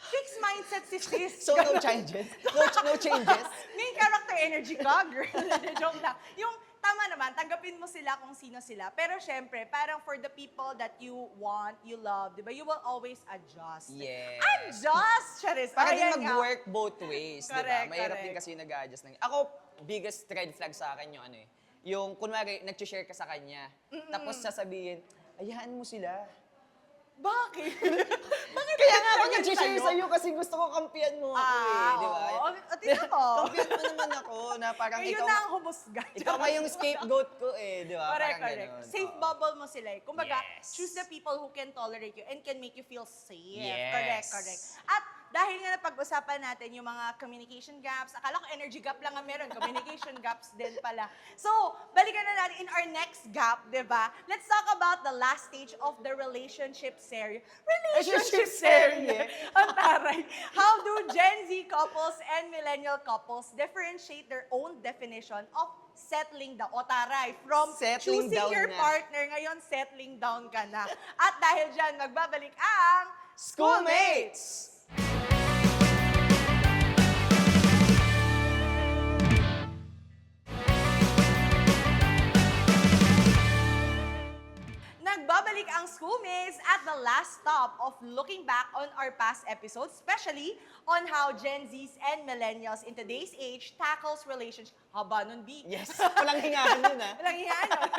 Fixed mindset si sis. So no changes? No changes? Main character energy ka, girl. Joke lang. Yung tama naman, tanggapin mo sila kung sino sila. Pero syempre, parang for the people that you want, you love, di ba, you will always adjust. Yes. Adjust! Charis. Para din Ayan nga. mag-work both ways, di ba? Correct, Mahirap correct. din kasi nag-a-adjust ng... Ako, biggest red flag sa akin yung ano eh. Yung, kunwari, nag-share ka sa kanya, tapos sasabihin, ayaan mo sila. Bakit? Kaya nga ako nag-share sa'yo kasi gusto ko kampihan mo ako eh, di ba? oo. At tingnan mo. Kampihan mo naman ako na parang Ayun ikaw, na ang humusga. ikaw nga yung scapegoat ko eh, di ba? Correct, Parang correct. ganun. Safe Oo. bubble mo sila eh. Kumbaga, Yes. choose the people who can tolerate you and can make you feel safe. Yes. Correct, correct. At dahil nga napag-usapan natin yung mga communication gaps, akala ko energy gap lang ang meron, communication gaps din pala. So, balikan na natin in our next gap, di ba? Let's talk about the last stage of the relationship series. Relationship series! Ang taray. How do Gen Z couples and millennial couples differentiate their own definition of settling down? O taray, from Settling choosing down your na. partner, ngayon settling down ka na. At dahil dyan, magbabalik ang Schoolmates! Nagbabalik ang Schoolmates at the our last stop of looking back on our past episodes, especially on how Gen Zs and Millennials in today's age tackles relationships. Haba nun, B. Yes, walang hingahan yun ah. Walang hingahan yun.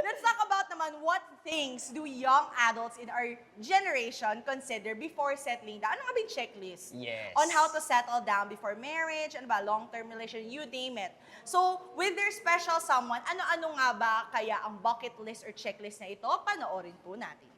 Let's talk about naman what things do young adults in our generation consider before settling down. Ano nga ba yung checklist? Yes. On how to settle down before marriage, ano ba, long-term relation, you name it. So, with their special someone, ano-ano nga ba kaya ang bucket list or checklist na ito? Panoorin po natin.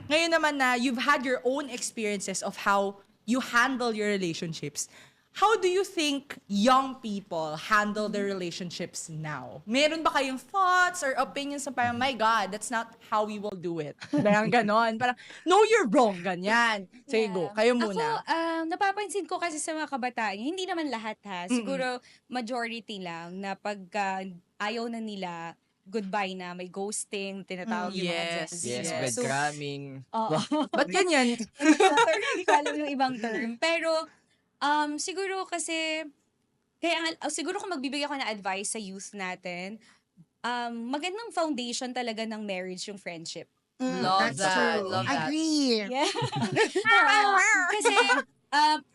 Ngayon naman na you've had your own experiences of how you handle your relationships, how do you think young people handle their relationships now? Meron ba kayong thoughts or opinions na parang, my God, that's not how we will do it? Parang ganon. Parang, no, you're wrong. Ganyan. Sige, go. Kayo muna. Ako, napapansin ko kasi sa mga kabataan, hindi naman lahat ha. Siguro, majority lang na pag ayaw na nila, goodbye na, may ghosting, tinatawag yung mga Gen Z. Yes, So, breadcrumbing. oo. Ba't ganyan? Hindi ko alam yung ibang term. Pero, siguro kasi, siguro kung magbibigay ako ng advice sa youth natin, magandang foundation talaga ng marriage yung friendship. Love that. Love that. Agree. Yeah. Kasi,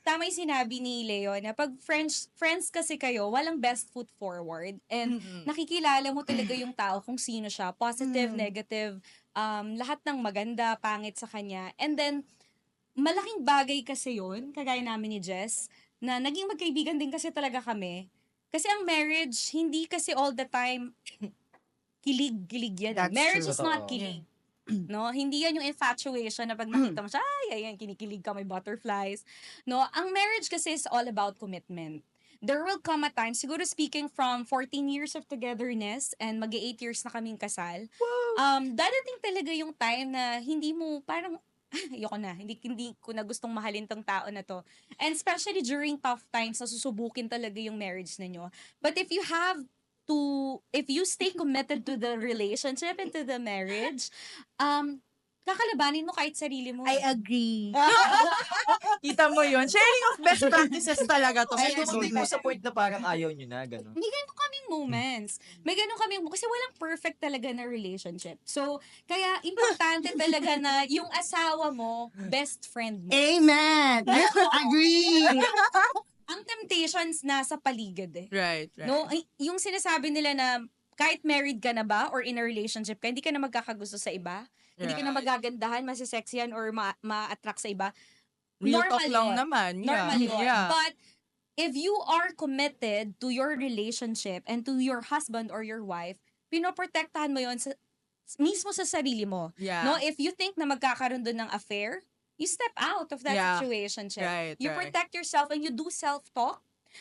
tama yung sinabi ni Leo na pag friends kasi kayo, walang best foot forward. And nakikilala mo talaga yung tao kung sino siya. Positive, negative, lahat ng maganda, pangit sa kanya. And then, malaking bagay kasi yun, kagaya namin ni Jess, na naging magkaibigan din kasi talaga kami. Kasi ang marriage, hindi kasi all the time kilig yan. That's Marriage true. is not kilig. No, hindi yan yung infatuation na pag nakita mo siya, ay, ayan, kinikilig ka, may butterflies. No, ang marriage kasi is all about commitment. There will come a time, siguro speaking from 14 years of togetherness and mag-8 years na kaming kasal, dadating talaga yung time na hindi mo, parang, ayoko na, hindi ko na gustong mahalin tong tao na to. And especially during tough times, nasusubukin talaga yung marriage ninyo. But if you stay committed to the relationship and to the marriage, kakalabanin mo kahit sarili mo. I agree. Kita mo yun. Sharing of best practices talaga to. Ay, dumating mo sa point na parang ayaw nyo na, gano'n. May ganun kaming moments. May ganun kaming, kasi walang perfect talaga na relationship. So, kaya importante talaga na yung asawa mo, best friend mo. Amen! Agree! Ang temptations nasa paligid eh. Right. No, yung sinasabi nila na kahit married ka na ba or in a relationship ka, hindi ka na magkakagusto sa iba. Hindi ka na magagandahan, masisexyan or ma-attract sa iba. Real Normal talk lang yun. naman. Normal yun. Yeah. But if you are committed to your relationship and to your husband or your wife, pinoprotektahan mo yun mismo sa sarili mo. Yeah. No, if you think na magkakaroon doon ng affair, you step out of that situationship. Right, You right. protect yourself and you do self-talk.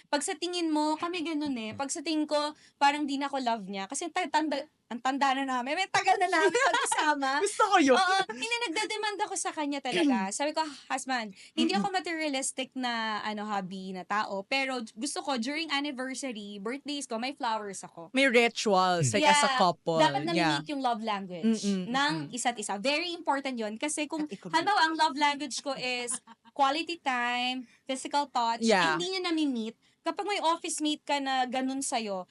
Pag sa tingin mo, kami ganun eh. Pag sa tingin ko, parang di na ako love niya. Kasi ang tanda na namin. May tagal na namin pag-isama. Gusto ko yun. Oo, nagdademand ako sa kanya talaga. Sabi ko, husband, hindi ako materialistic na hobby na tao. Pero gusto ko, during anniversary, birthdays ko, may flowers ako. May rituals, like as a couple. Dapat na-meet yung love language ng isa't isa. Very important yun. Kasi kung, halimbawa, ang love language ko is quality time, physical touch, hindi niya nami-meet, kapag may office mate ka na ganun sa'yo,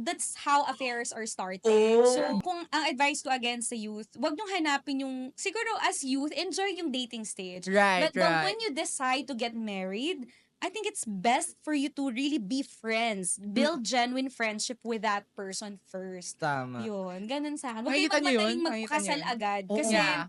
that's how affairs are started. So, kung ang advice ko against sa youth, wag niyong hanapin yung, siguro as youth, enjoy yung dating stage. Right, But when you decide to get married, I think it's best for you to really be friends. Build genuine friendship with that person first. Tama. Yun, ganun sa akin. Huwag Nakikita kayong niyo yun? magmadaling Nakikita magpakasal niyo yun? agad. Oo. Kasi, Yeah.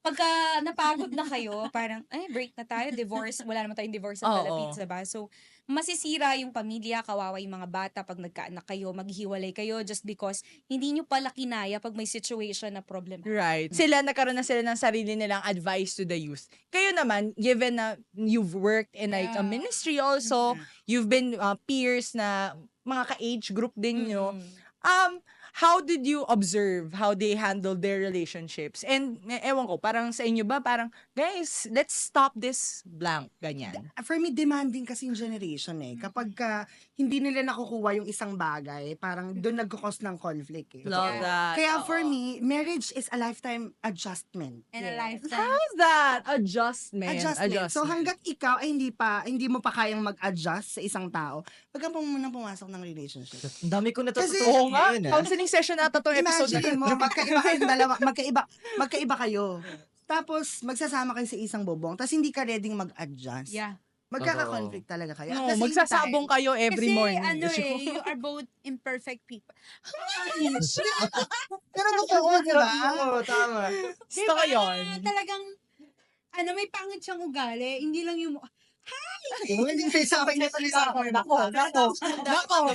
pagka napagod na kayo, parang, break na tayo, divorce, wala naman tayong divorce sa Philippines, diba? So, masisira yung pamilya, kawawa yung mga bata pag nagkaanak kayo, maghiwalay kayo just because hindi nyo pala kinaya pag may situation na problem. Right. Nagkaroon na sila ng sarili nilang advice to the youth. Kayo naman, given na you've worked in like a ministry also, you've been peers na mga ka-age group din nyo, how did you observe how they handle their relationships? And ewan ko, parang sa inyo ba, parang, guys, let's stop this blank, ganyan. For me, demanding kasi yung generation eh. Kapag hindi nila nakukuha yung isang bagay, parang doon nagkakos ng conflict eh. Love that. Kaya for me, marriage is a lifetime adjustment. And a lifetime. How's that? Adjustment. So hanggat ikaw ay hindi mo pa kayang mag-adjust sa isang tao, wag kang munang pumasok ng relationship. Ang dami ko Kasi- natutunan Oo nga, ngayon, ah. counseling session ata tong episode na Imagine mo, magkaiba kayong dalawa, magkaiba kayo. tapos magsasama kayo sa isang bubong, tapos hindi ka ready mag-adjust. Yeah. Magkaka-conflict talaga kayo. At No, the same magsasabong time, kayo every Kasi morning. ano you are both imperfect people. Pero totoo, di ba? Oo, tama. Gusto ko yun. Talagang, may pangit siyang ugali. Hindi lang yung, Hindi kayo sa akin natalisa ako. Nako.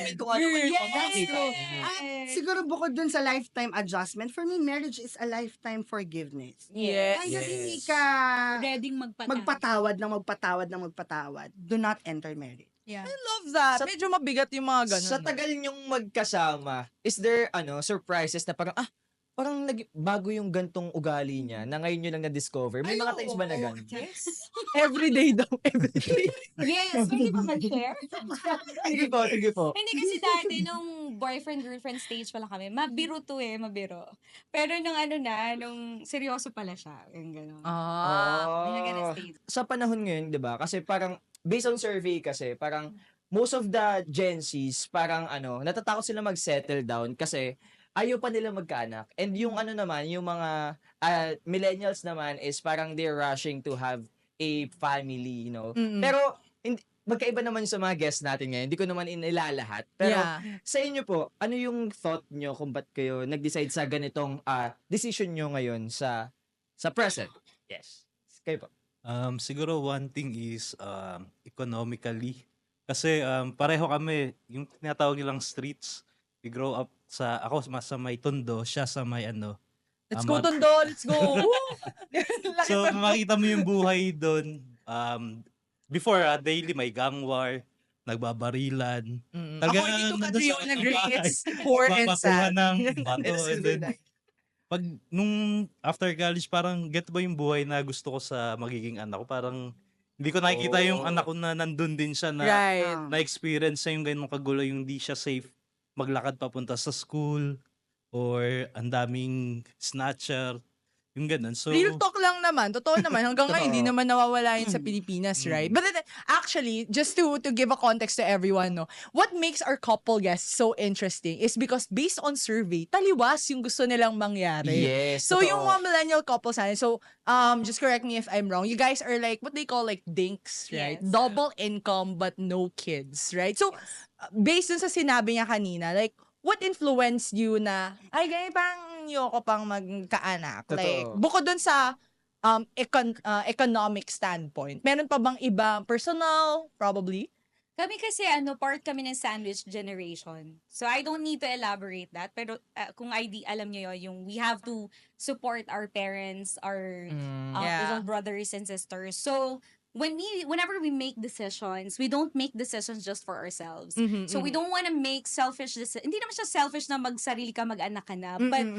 Siguro bukod dun sa lifetime adjustment, for me, marriage is a lifetime forgiveness. Yes. Kahit hindi ka ready magpatawad, do not enter marriage. Yeah. I love that. Medyo mabigat yung mga ganun. Sa tagal nyong magkasama, is there surprises na parang bago yung gantong ugali niya na ngayon nyo lang na-discover? May mga times ba na ganun? Yes. Everyday daw. Everyday. Yes, pwede ba mag-share? Sige po. Hindi kasi dati, nung boyfriend-girlfriend stage pa lang kami, mabiro to mabiro. Pero nung seryoso pala siya, yung gano'n. May ganun stage. Sa panahon ngayon, di ba? Kasi parang, based on survey kasi, parang, most of the Gen Zs, parang natatakot sila mag-settle down kasi ayaw pa nila magkaanak. And yung naman, yung mga millennials naman is parang they're rushing to have a family, Pero, magkaiba naman sa mga guests natin ngayon. Hindi ko naman inilalahat. Pero, sa inyo po, ano yung thought nyo kung ba't kayo nag-decide sa ganitong decision nyo ngayon sa present? Yes. Kayo po. Siguro one thing is economically. Kasi pareho kami, yung tinatawag nilang streets. We grow up ako sa may Tondo, siya sa may Let's go, Tondo! Let's go! So, makita mo yung buhay doon. Before, daily may gang war, nagbabarilan. Ako hindi to country yung nag-raise poor and sad. Ng bato. And then, nung after college, parang get ba yung buhay na gusto ko sa magiging anak ko? Parang hindi ko nakikita yung anak ko na nandun din siya na na-experience sa yung ganun kagulo, yung di siya safe maglakad papunta sa school or ang daming snatcher, yung ganun. So, real talk lang naman. Totoo naman. Hanggang ngayon, hindi naman nawawala yun sa Pilipinas, right? But then, actually, just to give a context to everyone, what makes our couple guests so interesting is because based on survey, taliwas yung gusto nilang mangyari. Yes, So, totoo. yung mga millennial couples natin, so, just correct me if I'm wrong, you guys are like, what they call like dinks, right? Yes. Double income but no kids, right? So, based dun sa sinabi niya kanina, like, what influenced you na, ay, ganyan, parang yoko pang magkaanak? Totoo. Like, bukod dun sa economic standpoint, meron pa bang iba personal, probably? Kami kasi part kami ng sandwich generation. So I don't need to elaborate that. Pero kung alam nyo yung we have to support our parents, our little brothers and sisters. So whenever we make decisions, we don't make decisions just for ourselves. So we don't want to make selfish decisions. Hindi naman siya selfish na magsarili ka, mag-anak ka na. But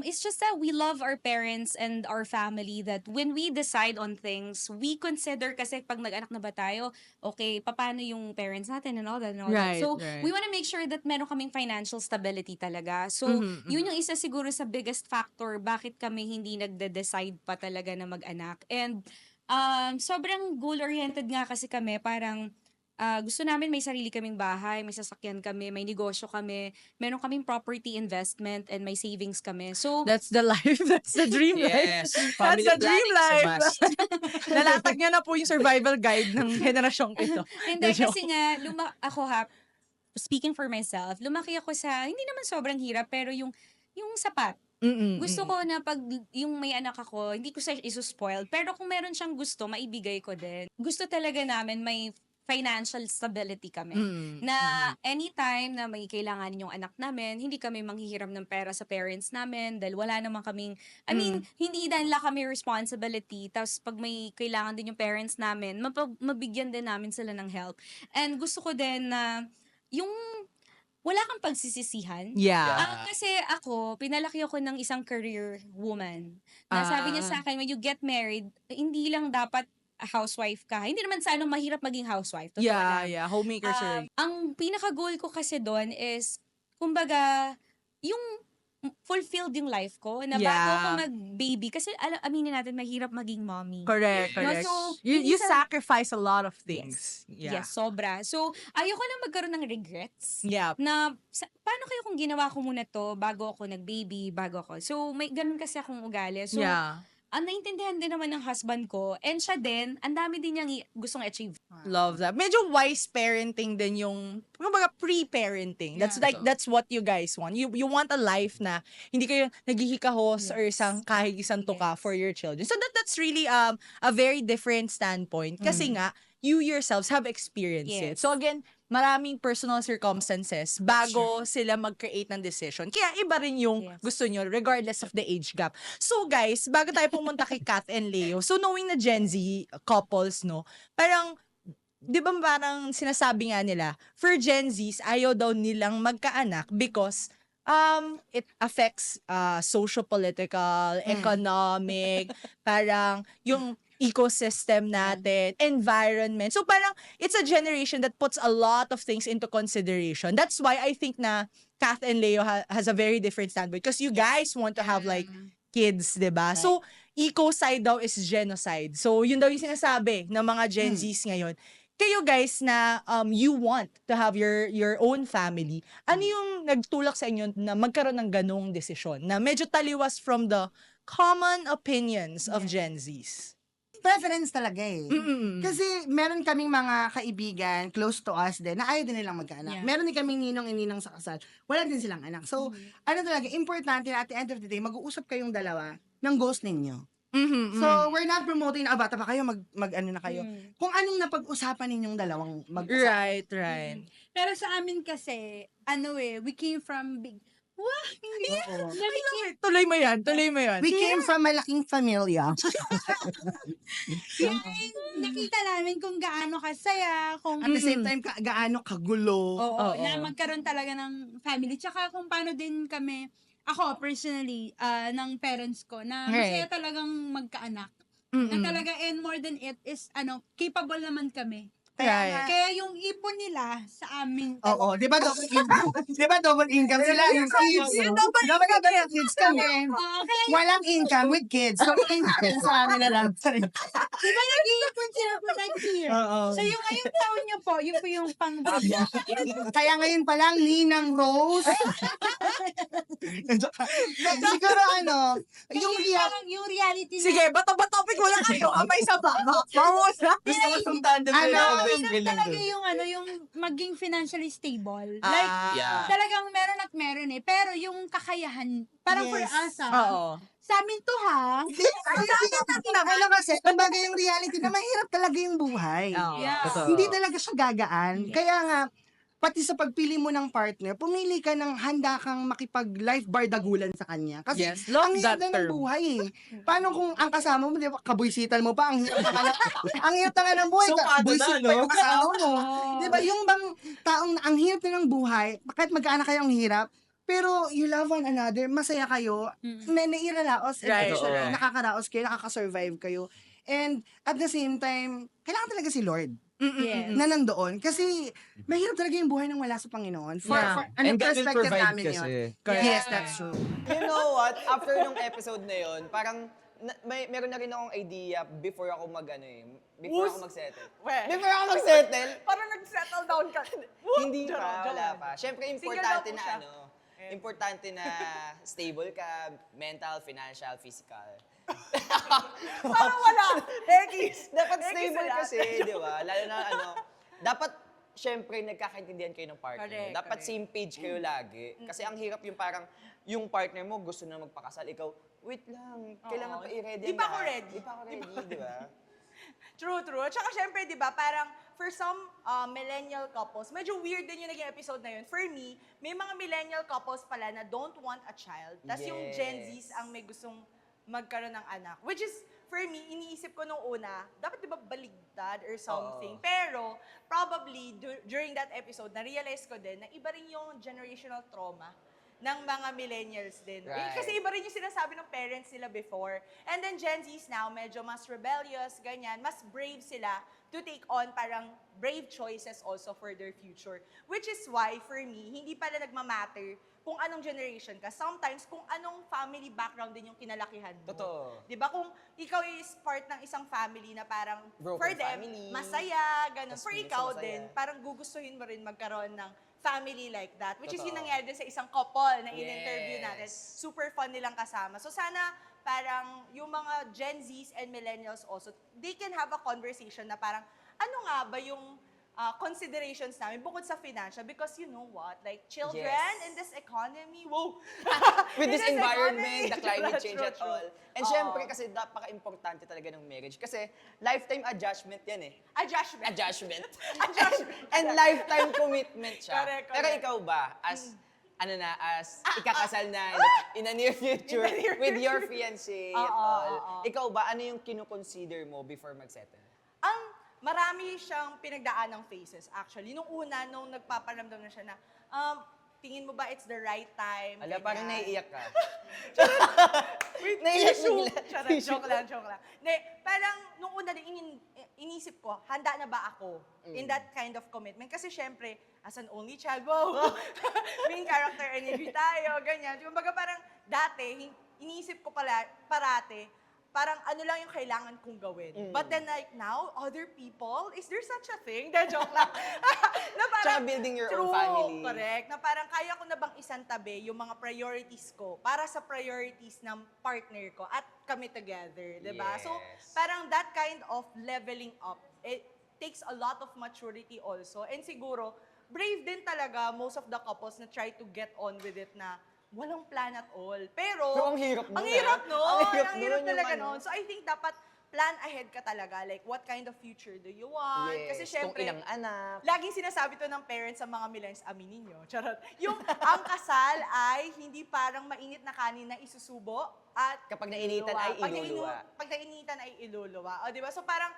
it's just that we love our parents and our family, that when we decide on things, we consider kasi pag nag-anak na ba tayo, okay, paano yung parents natin and all that. Right, So right. we want to make sure that meron kaming financial stability talaga. So yun yung isa siguro sa biggest factor bakit kami hindi nagde-decide pa talaga na mag-anak. And sobrang goal-oriented nga kasi kami, parang gusto namin may sarili kaming bahay, may sasakyan kami, may negosyo kami, meron kaming property investment, and may savings kami. So, That's the life. That's the dream life. Yes. That's Family the dream planning is a life. must. Nalatag niya na po yung survival guide ng henerasyong ito. hindi, kasi nga, speaking for myself, lumaki ako sa, hindi naman sobrang hirap, pero yung sapat. Gusto ko na pag yung may anak ako, hindi ko siya isuspoil. Pero kung meron siyang gusto, maibigay ko din. Gusto talaga namin may financial stability kami. Na anytime na may kailangan yung anak namin, hindi kami manghihiram ng pera sa parents namin dahil wala naman kaming, hindi dahil kami responsibility. Tapos pag may kailangan din yung parents namin, mabigyan din namin sila ng help. And gusto ko din na yung wala kang pagsisisihan. Yeah. Kasi ako, pinalaki ako ng isang career woman. Na sabi niya sa akin, when you get married, hindi lang dapat housewife ka. Hindi naman sa mahirap maging housewife. Totoo lang. Yeah. Homemakers are... Ang pinaka-goal ko kasi doon is, kumbaga, yung fulfilled yung life ko. Na bago ako mag-baby. Kasi aminin natin, mahirap maging mommy. Correct. So, you sacrifice a lot of things. Yes, sobra. So, ayoko lang magkaroon ng regrets. Yeah. Na, paano kayo kung ginawa ko muna to bago ako nag-baby, bago ako. So, may ganun kasi akong ugali. So, ang naintindihan din naman ng husband ko, and siya din, ang dami din niyang gustong achieve. Love that. Medyo wise parenting din yung, kumbaga pre-parenting. That's what you guys want. You want a life na hindi kayo naghihikahos or kahit isang tuka for your children. So that's really a very different standpoint kasi nga you yourselves have experienced it. So again, maraming personal circumstances bago sila mag-create ng decision. Kaya iba rin yung gusto nyo regardless of the age gap. So guys, bago tayo pumunta kay Kath and Leo, so knowing na Gen Z couples, no, parang, di ba parang sinasabi nga nila, for Gen Zs, ayaw daw nilang magkaanak because it affects socio-political, economic, parang yung ecosystem natin, environment. So parang it's a generation that puts a lot of things into consideration. That's why I think na Kath and Leo has a very different standpoint because you guys want to have like kids, 'di ba? So eco-side daw is genocide. So yun daw yung sinasabi ng mga Gen Zs ngayon. Kayo guys na you want to have your own family, ano yung nagtulak sa inyo na magkaroon ng ganong desisyon na medyo taliwas from the common opinions of Gen Zs? Preference talaga eh. Kasi meron kaming mga kaibigan, close to us din, na ayaw din nilang magkaanak. Meron din kaming ninong sa kasal. Wala din silang anak. So, ano talaga, importante na at the end of the day, mag-uusap kayong dalawa ng goals ninyo. So, we're not promoting na bata pa kayo, mag-ano na kayo. Kung anong napag-usapan ninyong dalawang mag-usapan. Right. Pero sa amin kasi, we came from big... Wow! Tuloy mo yan. We came from malaking pamilya. Kaya nakita namin kung gaano kasaya, kung... At the same time, gaano kagulo. Oo, na magkaroon talaga ng family. Tsaka kung paano din kami, ako personally, ng parents ko, na masaya talagang magkaanak. Na talaga, and more than it is, capable naman kami. Kaya yung ipon nila sa amin. Oo, di ba double income? Double income sila. Yung kids. Double kids kami. Walang income with kids. So, income sa kanila lang. Di ba nag-iipon sila po next year? So, yung ngayong taon niyo po, yun po yung pang-baba. Kaya ngayon pa lang, Ninang Rose. Siguro yung reality. Sige, bato-bato topic wala kayo. May isa pa. Gusto ko yung tandem talaga yung maging financially stable. Like, talagang meron at meron eh. Pero yung kakayahan, parang for us sa amin to ha. Alam kasi, kumbaga yung reality na mahirap talaga yung buhay. Hindi talaga siya gagaan. Kaya nga, pati sa pagpili mo ng partner, pumili ka ng handa kang makipag-life bardagulan sa kanya. Kasi ang hirap na ng buhay eh. Paano kung ang kasama mo, di ba, kabuisitan mo pa, ang hirap na nga ng buhay. Buisit pa yung kasama mo. Di ba, yung bang taong ang hirap na ng buhay, kahit magkaanak kayo ang hirap, pero you love one another, masaya kayo, nairalaos, nakakaraos kayo, nakakasurvive kayo. And at the same time, kailangan talaga si Lord. Na nandoon. Kasi mahirap talaga yung buhay nang wala sa Panginoon. And God will provide kasi. Yes, that's true. You know what? After nung episode na yun, parang meron na rin akong idea before ako before ako mag-settle. Before ako mag-settle. Parang nag-settle down ka. Hindi pa, wala pa. Siyempre, importante na stable ka, mental, financial, physical. Parang wala. Dapat stable kasi, di ba? Lalo na dapat, syempre, nagkakaintindihan kayo ng partner. Dapat same page kayo lagi. Kasi ang hirap yung parang, yung partner mo gusto na magpakasal, ikaw, wait lang, kailangan pa i-ready. Di pa ako ready, di ba? True. Tsaka syempre, di ba, parang for some millennial couples, medyo weird din yung naging episode na yun. For me, may mga millennial couples pala na don't want a child. Tapos yung Gen Zs ang may gustong magkaroon ng anak. Which is, for me, iniisip ko nung una, dapat diba baligtad or something. Pero, probably, during that episode, na-realize ko din na iba rin yung generational trauma ng mga millennials din. Right. Kasi iba rin yung sinasabi ng parents nila before. And then Gen Zs now, medyo mas rebellious, ganyan. Mas brave sila to take on parang brave choices also for their future. Which is why, for me, hindi pala nagmamatter kung anong generation ka. Sometimes, kung anong family background din yung kinalakihan mo. Totoo. Diba? Kung ikaw is part ng isang family na parang Broken for them, family. masaya, ganun. Tas For minsan ikaw masaya. din, parang gugustuhin mo rin magkaroon ng family like that. Which is yung nangyari din sa isang couple na in-interview natin. Super fun nilang kasama. So sana parang yung mga Gen Zs and Millennials also, they can have a conversation na parang, ano nga ba yung considerations namin bukod sa financial? Because you know what? Like, children Yes. in this economy, whoa! With In this environment, economy. the climate True, change true, at all. And Oo. syempre kasi napaka-importante talaga ng marriage. Kasi lifetime adjustment yan eh. Adjustment. Adjustment. Adjustment. And lifetime commitment siya. Correct, Pero correct. ikaw ba, as ikakasal na in the near future In the near with your future. fiancé at Oo, all, oo. ikaw ba, ano yung kinukonsider mo before mag-settle? Marami siyang pinagdaan ng phases actually. Nung una, nung nagpaparamdam na siya na, tingin mo ba it's the right time? Ala, parang Ganyan. naiiyak ka. Wait, Naiiyak tissue. bigla. Charot, Tissue. joke lang. Parang nung una din, inisip ko, handa na ba ako in that kind of commitment? Kasi syempre, as an only child, wow, main character energy tayo, ganyan. Kumbaga parang dati, iniisip ko parate, parang ano lang yung kailangan kong gawin. But then like now, other people, is there such a thing? De, joke lang. Na Tsaka building your own true, family. correct. Na parang kaya ko na bang isantabi yung mga priorities ko para sa priorities ng partner ko at kami together, di ba? So, Yes. parang that kind of leveling up, it takes a lot of maturity also. And siguro, brave din talaga most of the couples na try to get on with it na walang plan at all. Pero ang hirap nun, Ang hirap ah. nun. Ang hirap Ang hirap nun, talaga yung ano. nun. So I think dapat plan ahead ka talaga. Like, what kind of future do you want? Kasi Yes, syempre, kung ilang anak. laging sinasabi to ng parents sa mga millennials, aminin nyo, charot. Yung ang kasal ay hindi parang mainit na kanin na isusubo at Kapag nainitan ay iluluwa. Pag nainitan ay iluluwa. O, di ba? So parang,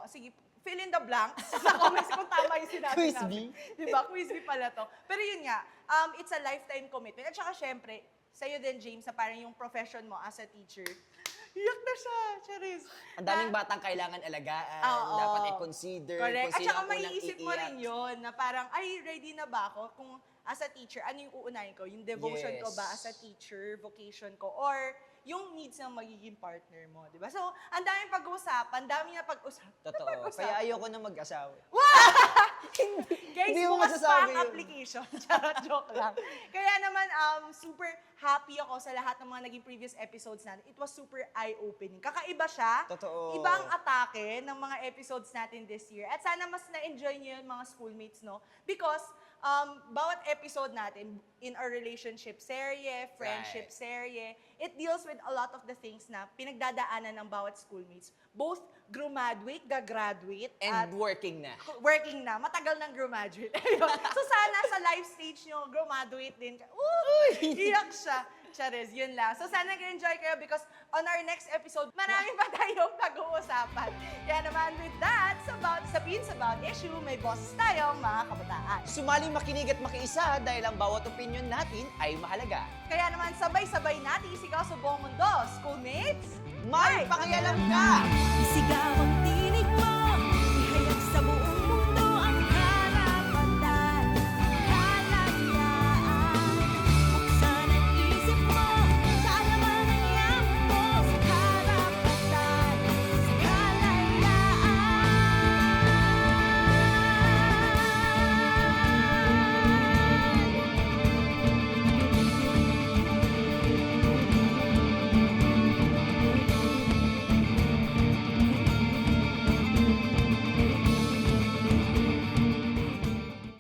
sige, fill in the blanks sa comments kung tama yung sinabi Quiz namin. bee. Di ba? Quiz bee pala to. Pero yun nga, it's a lifetime commitment. At saka syempre, sa'yo din, James, na parang yung profession mo as a teacher, iyak na siya, Charis. Ang daming batang kailangan alagaan, Oo. dapat i-consider. Correct. Kung At sino saka ang unang maiisip mo iiyak. rin yun, na parang, ay, ready na ba ako? Kung as a teacher, ano yung uunahin ko? Yung devotion ko ba as a Yes. teacher, vocation ko, or yung needs ng magiging partner mo, di ba? So, ang daming pag-uusapan, daming na pag-usapan. Totoo. Kaya ayoko na mag-asawa. Guys, Hindi mo bukas masasabi pa ang yun. application. Charot, joke lang. Kaya naman, super happy ako sa lahat ng mga naging previous episodes natin. It was super eye-opening. Kakaiba siya. Totoo. Iba ang atake ng mga episodes natin this year. At sana mas na-enjoy niyo yun, mga schoolmates, no? Because, bawat episode natin, in our relationship serye, friendship serye, it deals with a lot of the things na pinagdadaanan ng bawat schoolmates. Both graduate, gagraduate, at And working na. working na, matagal nang graduate. So sana sa life stage nyo, graduate din. Iyak siya. Charis, yun lang. So sana nag-enjoy kayo because on our next episode, marami pa tayong pag-uusapan. Kaya naman with that, sa Pins About Issue, may boses tayong mga kabataan. Sumaling makinig at makiisa dahil ang bawat opinion natin ay mahalaga. Kaya naman sabay-sabay natin isigaw sa buong mundo. Schoolmates, May pakialam ka! Isigaw ang